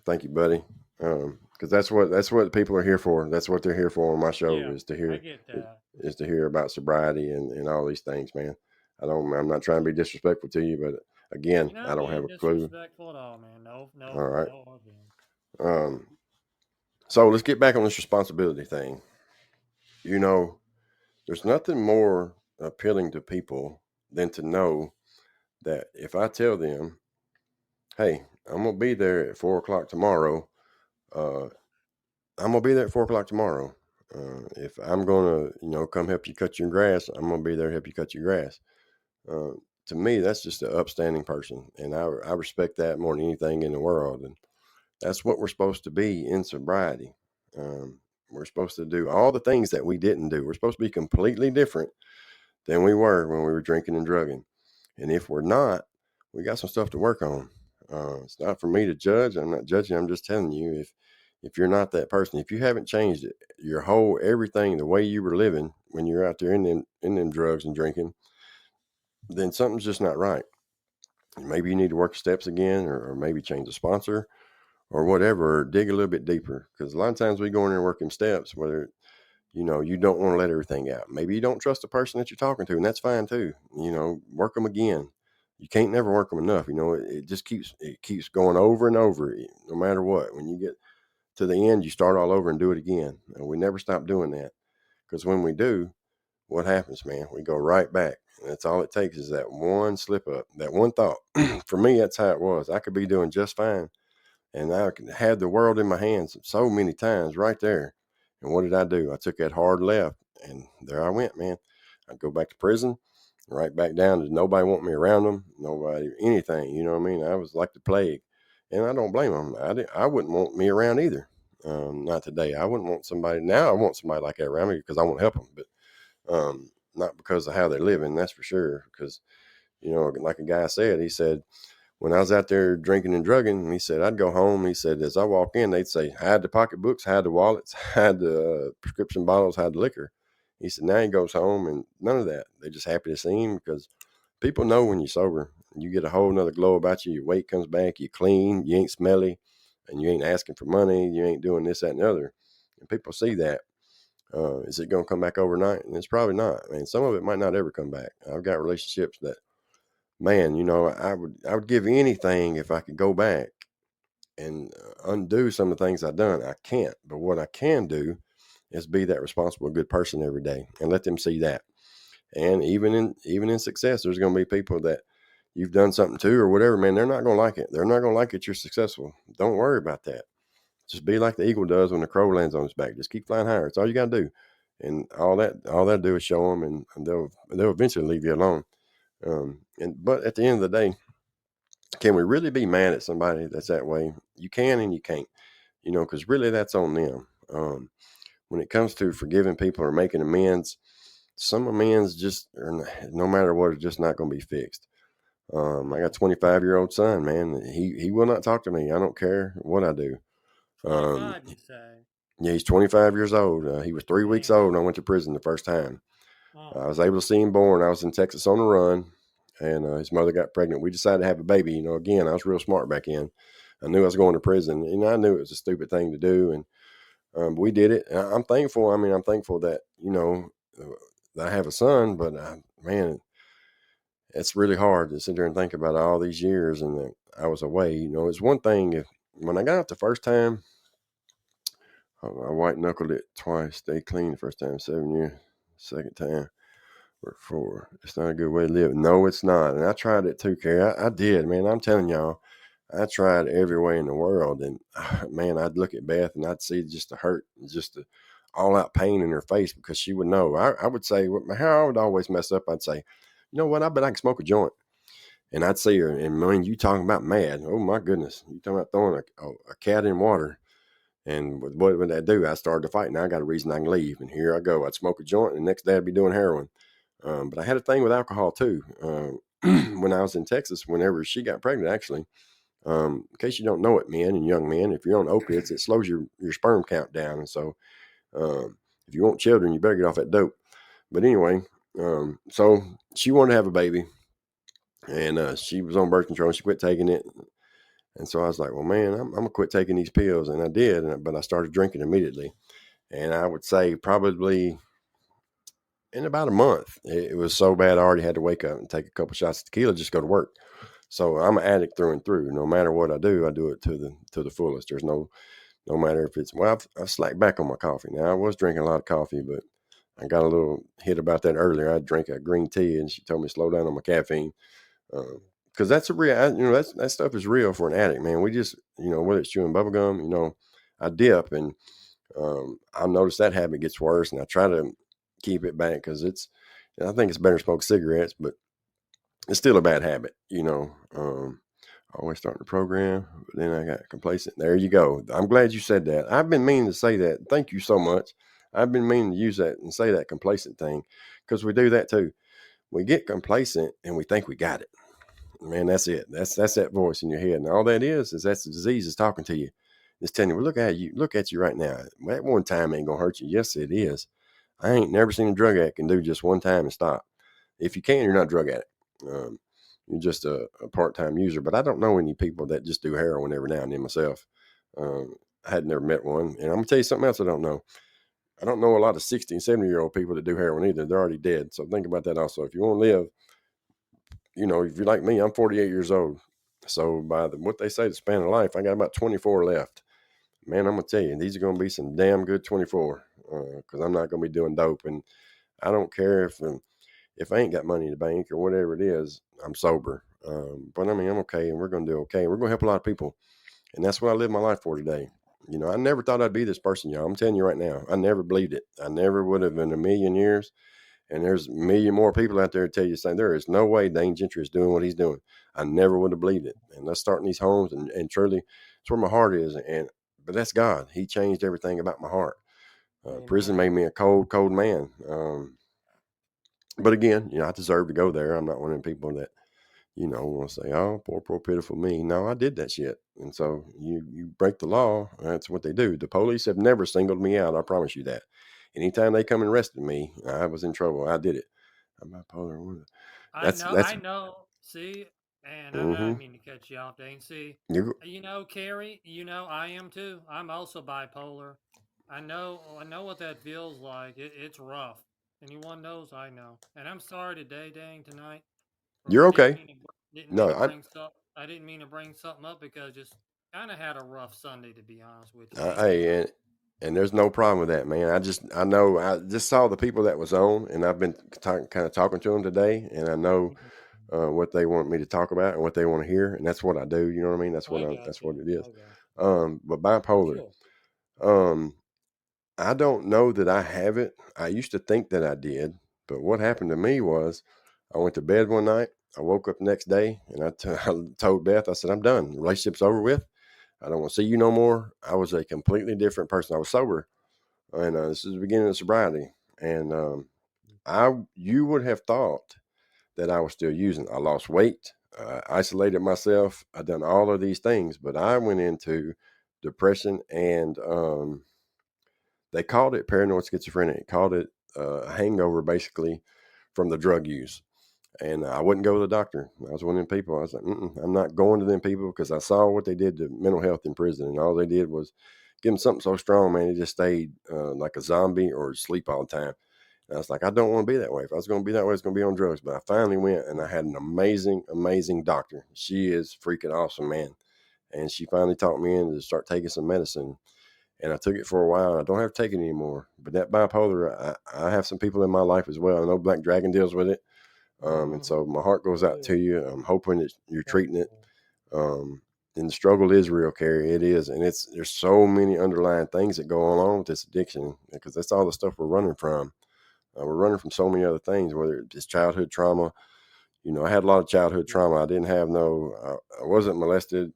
Thank you, buddy. Because that's what people are here for. That's what they're here for on my show Yeah, is to I hear get that. is to hear about sobriety and all these things, man. I'm not trying to be disrespectful to you, but again, You're I not don't have being a clue. disrespectful at all, man. No, All no, right. no hard feelings. Um, so let's get back on this responsibility thing. You know, there's nothing more appealing to people than to know that if I tell them, "Hey, I'm gonna be there at 4 o'clock tomorrow," uh, I'm gonna be there at 4 o'clock tomorrow. If I'm gonna, come help you cut your grass, I'm gonna be there to help you cut your grass. Uh, to me, that's just an upstanding person, and I respect that more than anything in the world. And that's what we're supposed to be in sobriety. We're supposed to do all the things that we didn't do. We're supposed to be completely different than we were when we were drinking and drugging. And if we're not, we got some stuff to work on. It's not for me to judge. I'm not judging. I'm just telling you if you're not that person, if you haven't changed it, your whole everything, the way you were living when you're out there in them drugs and drinking, then something's just not right. Maybe you need to work steps again, or maybe change the sponsor, or whatever. Or dig a little bit deeper because a lot of times we go in there working steps, whether you don't want to let everything out. Maybe you don't trust the person that you're talking to, and that's fine too. Work them again. You can't never work them enough. It just keeps going over and over, no matter what. When you get to the end, you start all over and do it again. And we never stop doing that because when we do, what happens, man? We go right back. And that's all it takes is that one slip up, that one thought. For me, that's how it was. I could be doing just fine, and I had the world in my hands so many times right there. And what did I do? I took that hard left, and there I went, man. I'd go back to prison, right back down to nobody want me around them, nobody, anything. You know what I mean? I was like the plague, and I don't blame them. I wouldn't want me around either. Not today. I wouldn't want somebody now. I want somebody like that around me because I want to help them, but not because of how they're living. That's for sure. Because like a guy said, he said when I was out there drinking and drugging, he said I'd go home. He said as I walk in, they'd say hide the pocketbooks, hide the wallets, hide the prescription bottles, hide the liquor. He said now he goes home and none of that. They're just happy to see him because people know when you're sober. You get a whole nother glow about you. Your weight comes back. You're clean. You ain't smelly, and you ain't asking for money. You ain't doing this, that, and the other. And people see that. Is it going to come back overnight? And it's probably not. I mean, some of it might not ever come back. I've got relationships that, man, I would give anything if I could go back and undo some of the things I've done. I can't, but what I can do is be that responsible, good person every day, and let them see that. And even in success, there's going to be people that you've done something to or whatever, man. They're not going to like it. They're not going to like it. You're successful. Don't worry about that. Just be like the eagle does when the crow lands on his back. Just keep flying higher. It's all you got to do. And all they'll do is show them, and they'll eventually leave you alone. But at the end of the day, can we really be mad at somebody that's that way? You can and you can't, because really that's on them. When it comes to forgiving people or making amends, some amends just are, no matter what, are just not going to be fixed. I got a 25-year-old son, man. He will not talk to me. I don't care what I do. Um, 25, you say? yeah, he's 25 years old. He was 3 weeks Damn. old when I went to prison the first time. Oh, I was able to see him born. I was in Texas on the run, and his mother got pregnant. We decided to have a baby. Again, I was real smart back then. I knew I was going to prison, and I knew it was a stupid thing to do, and we did it. I'm thankful. I mean, I'm thankful that that I have a son, but man, it's really hard to sit there and think about all these years and that I was away. It's one thing if when I got out the first time, I white knuckled it twice, stayed clean the first time, 7 years. Second time, or 4. It's not a good way to live. No, it's not. And I tried it too, Carrie. I did, man. I'm telling y'all, I tried every way in the world. And man, I'd look at Beth and I'd see just the hurt, just the all out pain in her face because she would know. I would say, how I would always mess up, I'd say, you know what? I bet I can smoke a joint. And I'd see her, and man, you talking about mad. Oh my goodness. You talking about throwing a cat in water. And what would that do? I started to fight. Now I got a reason I can leave. And here I go. I'd smoke a joint, and the next day I'd be doing heroin. But I had a thing with alcohol too. When I was in Texas, whenever she got pregnant, actually, in case you don't know it, men and young men, if you're on opiates, it slows your sperm count down. And so if you want children, you better get off that dope. But anyway, so she wanted to have a baby, and she was on birth control. She quit taking it. And so I was like, well, man, I'm going to quit taking these pills. And I did, but I started drinking immediately. And I would say probably in about a month, it was so bad I already had to wake up and take a couple shots of tequila just to go to work. So I'm an addict through and through. No matter what I do it to the fullest. There's no matter if it's I've slacked back on my coffee. Now I was drinking a lot of coffee, but I got a little hit about that earlier. I drank a green tea, and she told me to slow down on my caffeine because that's a real. That stuff is real for an addict, man. We just whether it's chewing bubble gum, I dip, and I notice that habit gets worse, and I try to keep it back because I think it's better to smoke cigarettes, but it's still a bad habit, always starting the program, but then I got complacent. There you go. I'm glad you said that. I've been meaning to say that. Thank you so much. I've been meaning to use that and say that complacent thing because we do that too. We get complacent and we think we got it. Man, that's it. That's that voice in your head, and all that is that's the disease is talking to you. It's telling you, well, look at you right now. That one time ain't gonna hurt you. Yes, it is. I ain't never seen a drug addict can do just one time and stop. If you can, you're not a drug addict. You're just a part-time user. But I don't know any people that just do heroin every now and then myself. I had never met one. And I'm going to tell you something else I don't know. I don't know a lot of 60 and 70-year-old people that do heroin either. They're already dead. So think about that also. If you want to live, if you're like me, I'm 48 years old. So by what they say, the span of life, I got about 24 left. Man, I'm going to tell you, these are going to be some damn good 24 because I'm not going to be doing dope. And I don't care if I ain't got money in the bank or whatever it is, I'm sober. But I mean, I'm okay, and we're going to do okay. We're going to help a lot of people, and that's what I live my life for today. I never thought I'd be this person, y'all. I'm telling you right now, I never believed it. I never would have in a million years. And there's a million more people out there to tell you saying there is no way Dane Gentry is doing what he's doing. I never would have believed it. And let's start in these homes, and truly, it's where my heart is. And but that's God. He changed everything about my heart. Prison made Amen. me a cold, cold man. But again, I deserve to go there. I'm not one of them people that want to say, "Oh, poor, pitiful me." No, I did that shit. And so you break the law. That's what they do. The police have never singled me out. I promise you that. Anytime they come and arrested me, I was in trouble. I did it. I'm bipolar. I That's. know. See, and I Mm-hmm. didn't mean to cut you off, Dane. See, You. Carrie, I am too. I'm also bipolar. I know what that feels like. It's rough. Anyone knows, I know. And I'm sorry today, Dane, tonight. You're Really okay. didn't mean No, to bring stuff. I didn't mean to bring something up because just kind of had a rough Sunday, to be honest with you. Just being hey, honest. and there's no problem with that, man. I know I just saw the people that was on, and I've been kind of talking to them today, and I know Mhm. what they want me to talk about and what they want to hear, and that's what I do. You know what I mean? I got That's you. what it is. I got But bipolar, Sure. um, I don't know that I have it. I used to think that I did, but what happened to me was I went to bed one night. I woke up the next day, and I told Beth, I said, "I'm done. The relationship's over with. I don't want to see you no more." I was a completely different person. I was sober, and this is the beginning of sobriety, and you would have thought that I was still using. I lost weight, isolated myself. I done all of these things, but I went into depression, and they called it paranoid schizophrenia. Called it a hangover, basically, from the drug use. And I wouldn't go to the doctor. I was one of them people. I was like, I'm not going to them people because I saw what they did to mental health in prison, and all they did was give them something so strong, man. He just stayed like a zombie or sleep all the time. And I was like, I don't want to be that way. If I was going to be that way, it's going to be on drugs. But I finally went, and I had an amazing, amazing doctor. She is freaking awesome, man. And she finally talked me in to start taking some medicine. And I took it for a while. And I don't have to take it anymore. But that bipolar, I have some people in my life as well. I know Black Dragon deals with it. And Mm-hmm. so my heart goes Sure out to do. you. I'm hoping that you're treating it. Definitely. Um, and the struggle is real, Carrie. It is, and there's so many underlying things that go along with this addiction because that's all the stuff we're running from. We're running from so many other things, whether it's childhood trauma. I had a lot of childhood Yeah. trauma. I didn't have I wasn't molested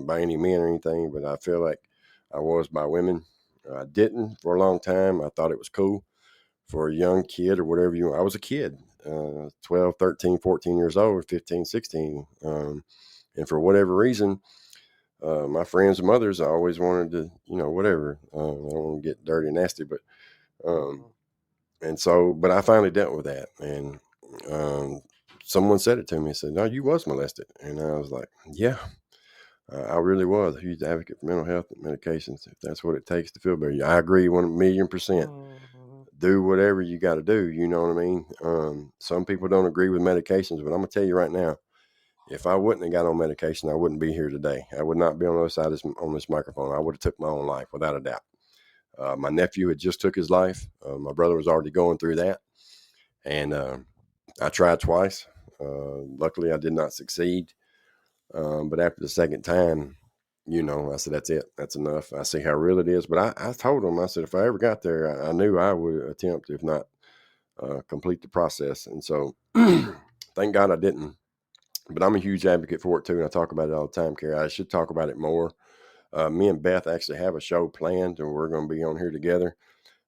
by any men or anything, but I feel like I was by women. I didn't for a long time. I thought it was cool for a young kid or whatever I was a kid, 12, 13, 14 years old, 15, 16. And for whatever reason, my friends and mothers, I always wanted to, whatever. I don't want to get dirty and nasty, but um, Mm-hmm. and so, but I finally dealt with that, and um, someone said it to me. Said, "No, you was molested," and I was like, "Yeah, I really was a huge advocate for mental health and medications. If that's what it takes to feel better, I agree 1,000,000%. Mm-hmm. Do whatever you got to do. You know what I mean? Some people don't agree with medications, but I'm gonna tell you right now, if I wouldn't have got on medication, I wouldn't be here today. I would not be on the other side of on this microphone. I would have took my own life without a doubt. My nephew had just took his life. My brother was already going through that, and I tried twice. Luckily, I did not succeed. But after the second time, I said, "That's it. That's enough. I see how real it is." But I told him, I said, if I ever got there, I knew I would attempt, if not complete the process. And so, thank God I didn't. But I'm a huge advocate for it too, and I talk about it all the time, Carrie. I should talk about it more. Me and Beth actually have a show planned, and we're going to be on here together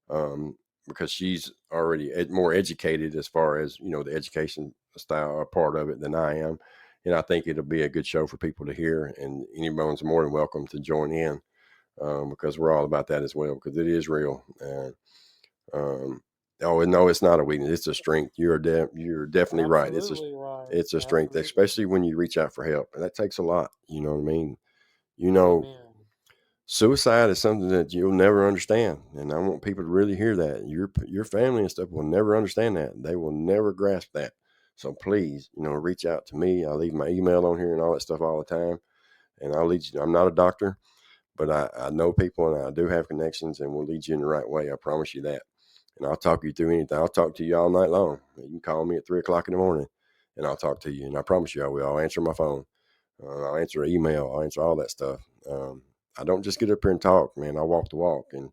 because she's already more educated as far as the education style part of it than I am, and I think it'll be a good show for people to hear, and anyone's more than welcome to join in because we're all about that as well because it is real. And um, oh no, it's not a weakness; it's a strength. You're definitely right. Absolutely right. It's a strength, Absolutely. especially when you reach out for help, and that takes a lot. You know what I mean? You know, Amen. suicide is something that you'll never understand, and I want people to really hear that. Your family and stuff will never understand that. They will never grasp that. So please, reach out to me. I leave my email on here and all that stuff all the time, and I'll lead you. I'm not a doctor, but I know people and I do have connections, and we'll lead you in the right way. I promise you that. And I'll talk you through anything. I'll talk to you all night long. You can call me at 3 o'clock in the morning, and I'll talk to you. And I promise you, I will. I'll answer my phone. I'll answer email. I'll answer all that stuff. I don't just get up here and talk, man. I walk the walk, and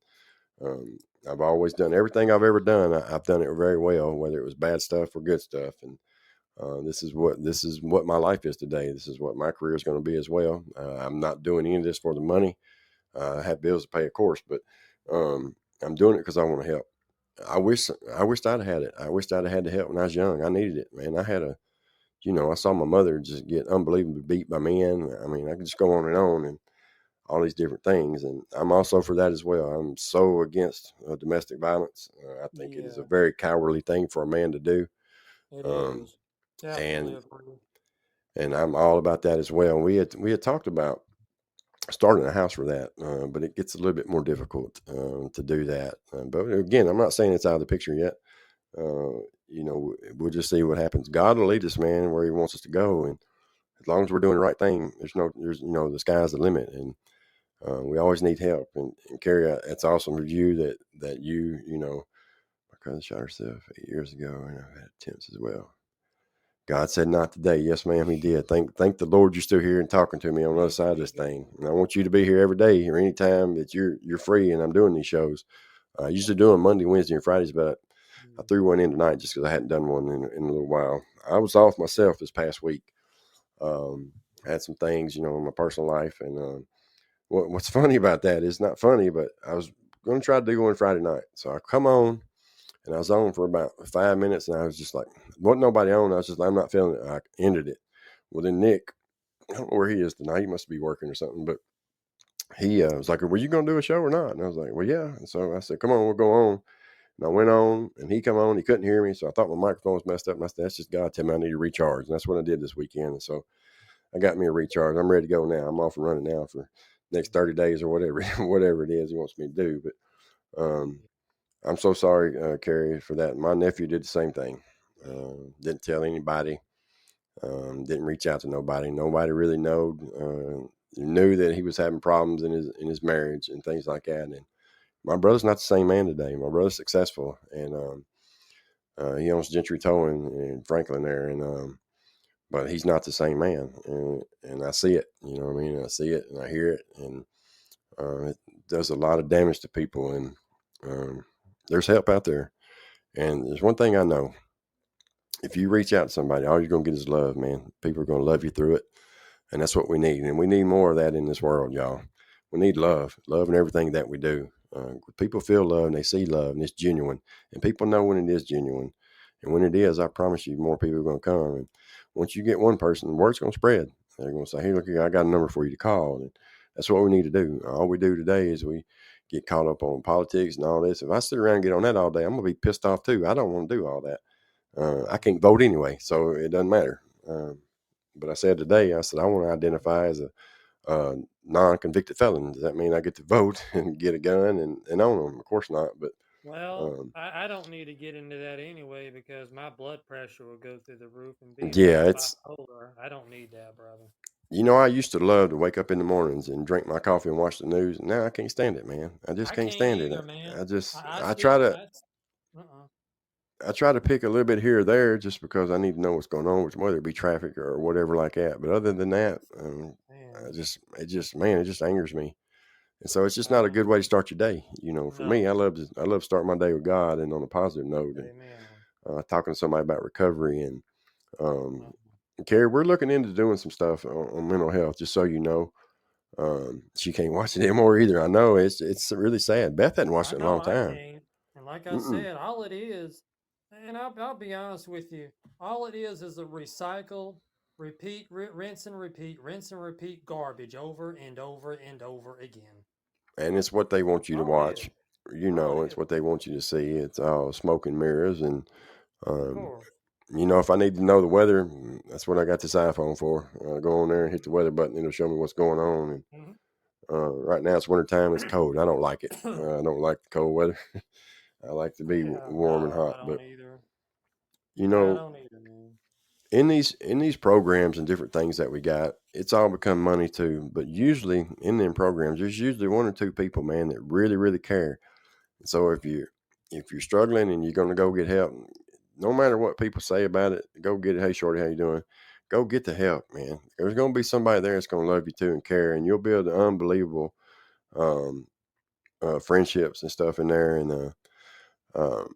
I've always done everything I've ever done. I've done it very well, whether it was bad stuff or good stuff. And this is what my life is today. This is what my career is going to be as well. I'm not doing any of this for the money. I have bills to pay, of course, but um, I'm doing it because I want to help. I wished I'd had it. I wished I'd had the help when I was young. I needed it, man. I saw my mother just get unbelievably beat by men. I mean, I could just go on and all these different things. And I'm also for that as well. I'm so against domestic violence. I think it is a Yeah, very cowardly thing for a man to do. it Um, is. Definitely and agree. and I'm all about that as well. We had talked about starting a house for that, but it gets a little bit more difficult to do that. But again, I'm not saying it's out of the picture yet. We'll just see what happens. God will lead us, man, where He wants us to go, and as long as we're doing the right thing, there's the sky's the limit, and we always need help. And Carrie, it's awesome of you that my cousin shot herself 8 years ago, and I've had attempts as well. God said not today. Yes, ma'am, He did. Thank the Lord you're still here and talking to me on the other Praise side of be this God. thing. And I want you to be here every day or anytime that you're free and I'm doing these shows. I used to do them Monday, Wednesday, and Fridays, but I Mm. threw one in tonight just because I hadn't done one in a little while. I was off myself this past week. Um, had some things, in my personal life, and what's funny about that is not funny, but I was going to try to do one Friday night. So I come on, and I was on for about 5 minutes, and I was just like, wasn't nobody on. I was just like, I'm not feeling it. I ended it. Well, then Nick, I don't know where he is tonight. He must be working or something, but he was like, "Were you going to do a show or not?" And I was like, "Well, yeah." And so I said, "Come on, we'll go on." And I went on, and he come on. He couldn't hear me, so I thought my microphone was messed up. And I said, "That's just God telling me I need to recharge." And that's what I did this weekend. And so I got me a recharge. I'm ready to go now. I'm off and running now for next 30 days or whatever whatever it is he wants me to do. But I'm so sorry, Carrie, for that. My nephew did the same thing. Didn't tell anybody. Didn't reach out to nobody. Nobody really knew that he was having problems in his marriage and things like that. And my brother's not the same man today. My brother's successful, and he owns Gentry Towing in Franklin there, and but he's not the same man. And I see it. You know what I mean? I see it and I hear it, and it does a lot of damage to people. And there's help out there. And there's one thing I know: if you reach out to somebody, all you're gonna get is love, man. People are gonna love you through it. And that's what we need. And we need more of that in this world, y'all. We need love in everything that we do. People feel love and they see love and it's genuine. And people know when it is genuine. And when it is, I promise you, more people are going to come. And once you get one person, the word's going to spread. They're going to say, "Hey, look, I got a number for you to call." And that's what we need to do. All we do today is we get caught up on politics and all this. If I sit around and get on that all day, I'm going to be pissed off too. I don't want to do all that. I can't vote anyway, so it doesn't matter. But I said today, I said, I want to identify as a non-convicted felon. Does that mean I get to vote and get a gun and own them? Of course not. But Well, um, I don't need to get into that anyway because my blood pressure will go through the roof, and being yeah, it's bipolar, I don't need that, brother. I used to love to wake up in the mornings and drink my coffee and watch the news. Now I can't stand it, man. I just I can't can't stand it. either, man. I just I I try still, to I, uh-uh, I try to pick a little bit here or there just because I need to know what's going on, which whether it be traffic or whatever like that. But other than that, man, it just angers me. And so it's just not a no, good way to start your day. For me, no, I love starting my day with God and on a positive note and amen. talking to somebody about recovery and um, Uh, Carrie, we're looking into doing some stuff on mental health. Just so you know, she can't watch it anymore either. I know it's really sad. Beth hadn't watched I it in a know long I time. can't. And like I Mm-mm. said, all it is, and I'll be honest with you, all it is a recycle, repeat, rinse and repeat garbage over and over and over again. And it's what they want That's you to all it is. watch. All it It's is. what they want you to see. It's all smoke and mirrors. And Of um, course. if I need to know the weather, that's what I got this iPhone for. Go on there and hit the weather button. It'll show me what's going on. And Mhm. right now it's winter time. It's cold. I don't like it. I don't like the cold weather. I like to be Yeah, warm and no, hot. I But don't either. you I know, don't either, man. in these programs and different things that we got, it's all become money too. But usually in them programs, there's usually one or two people, man, that really, really care. So if you're struggling and you're going to go get help, no matter what people say about it, go get it. Hey, shorty, how you doing? Go get the help, man. There's going to be somebody there that's going to love you too and care, and you'll build an unbelievable um, friendships and stuff in there, and um,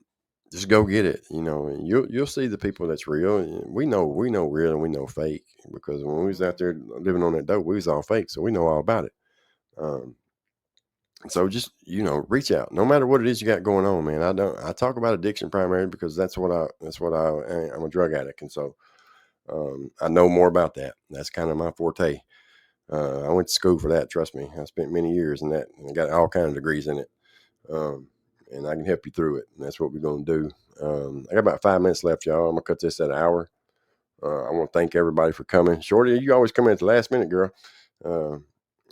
just go get it. And you'll see the people that's real. And we know real and we know fake, because when we was out there living on that dope, we was all fake, so we know all about it. Um, so just reach out, no matter what it is you got going on, man. I talk about addiction primarily because I'm a drug addict, and so I know more about that. That's kind of my forte. I went to school for that. Trust me, I spent many years in that, and I got all kinds of degrees in it. Um, and I can help you through it. And that's what we're going to do. I got about 5 minutes left, y'all. I'm going to cut this at an hour. I want to thank everybody for coming. Shorty, you always come in at the last minute, girl. Uh,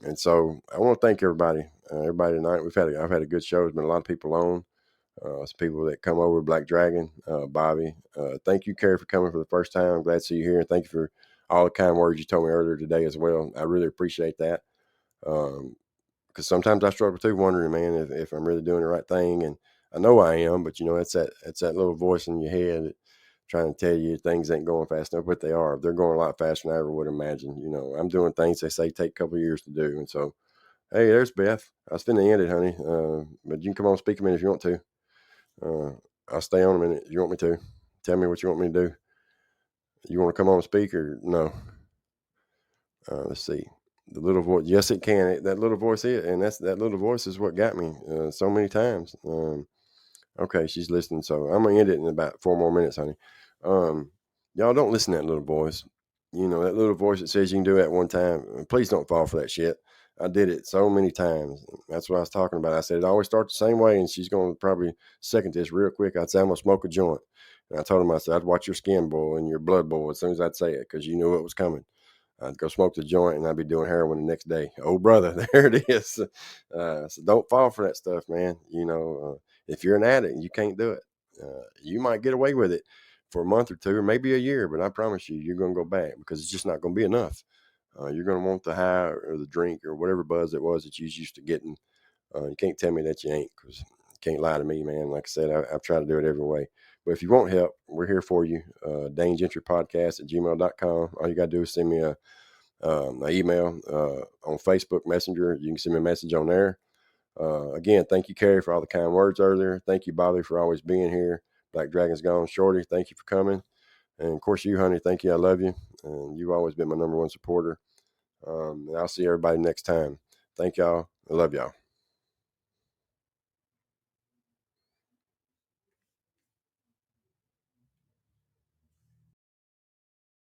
and so I want to thank everybody. Everybody tonight. I've had a good show. There's been a lot of people on. Some people that come over, Black Dragon, Bobby. Thank you, Carrie, for coming for the first time. I'm glad to see you here. And thank you for all the kind words you told me earlier today as well. I really appreciate that. Because sometimes I struggle too, wondering, man, if I'm really doing the right thing. And I know I am, but it's that little voice in your head trying to tell you things ain't going fast enough, but they are. They're going a lot faster than I ever would imagine. I'm doing things they say take a couple of years to do. And so, hey, there's Beth. I was finna end it, honey. But you can come on, speak a minute if you want to. I'll stay on a minute if you want me to. Tell me what you want me to do. You want to come on and speak or no? Let's see. The little voice. Yes, it can. That little voice is, and that little voice is what got me so many times. Okay, she's listening, so I'm gonna end it in about 4 more minutes, honey. Y'all don't listen to that little voice. That little voice that says you can do it at one time. Please don't fall for that shit. I did it so many times. That's what I was talking about. I said it always starts the same way, and she's gonna probably second this real quick. I'd say I'm gonna smoke a joint, and I told him, I said I'd watch your skin boil and your blood boil as soon as I'd say it, because you knew it was coming. I'd go smoke the joint and I'd be doing heroin the next day. Oh, brother, there it is. So don't fall for that stuff, man. If you're an addict, you can't do it. You might get away with it for a month or two, or maybe a year, but I promise you, you're going to go back, because it's just not going to be enough. You're going to want the high or the drink or whatever buzz it was that you used to getting. You can't tell me that you ain't, because you can't lie to me, man. Like I said, I've tried to do it every way. But if you want help, we're here for you. Dane Gentry Podcast at gmail.com. All you got to do is send me my email on Facebook Messenger. You can send me a message on there. Again, thank you, Carrie, for all the kind words earlier. Thank you, Bobby, for always being here. Black Dragon's gone. Shorty, thank you for coming. And of course, you, honey, thank you. I love you. And you've always been my number one supporter. And I'll see everybody next time. Thank y'all. I love y'all.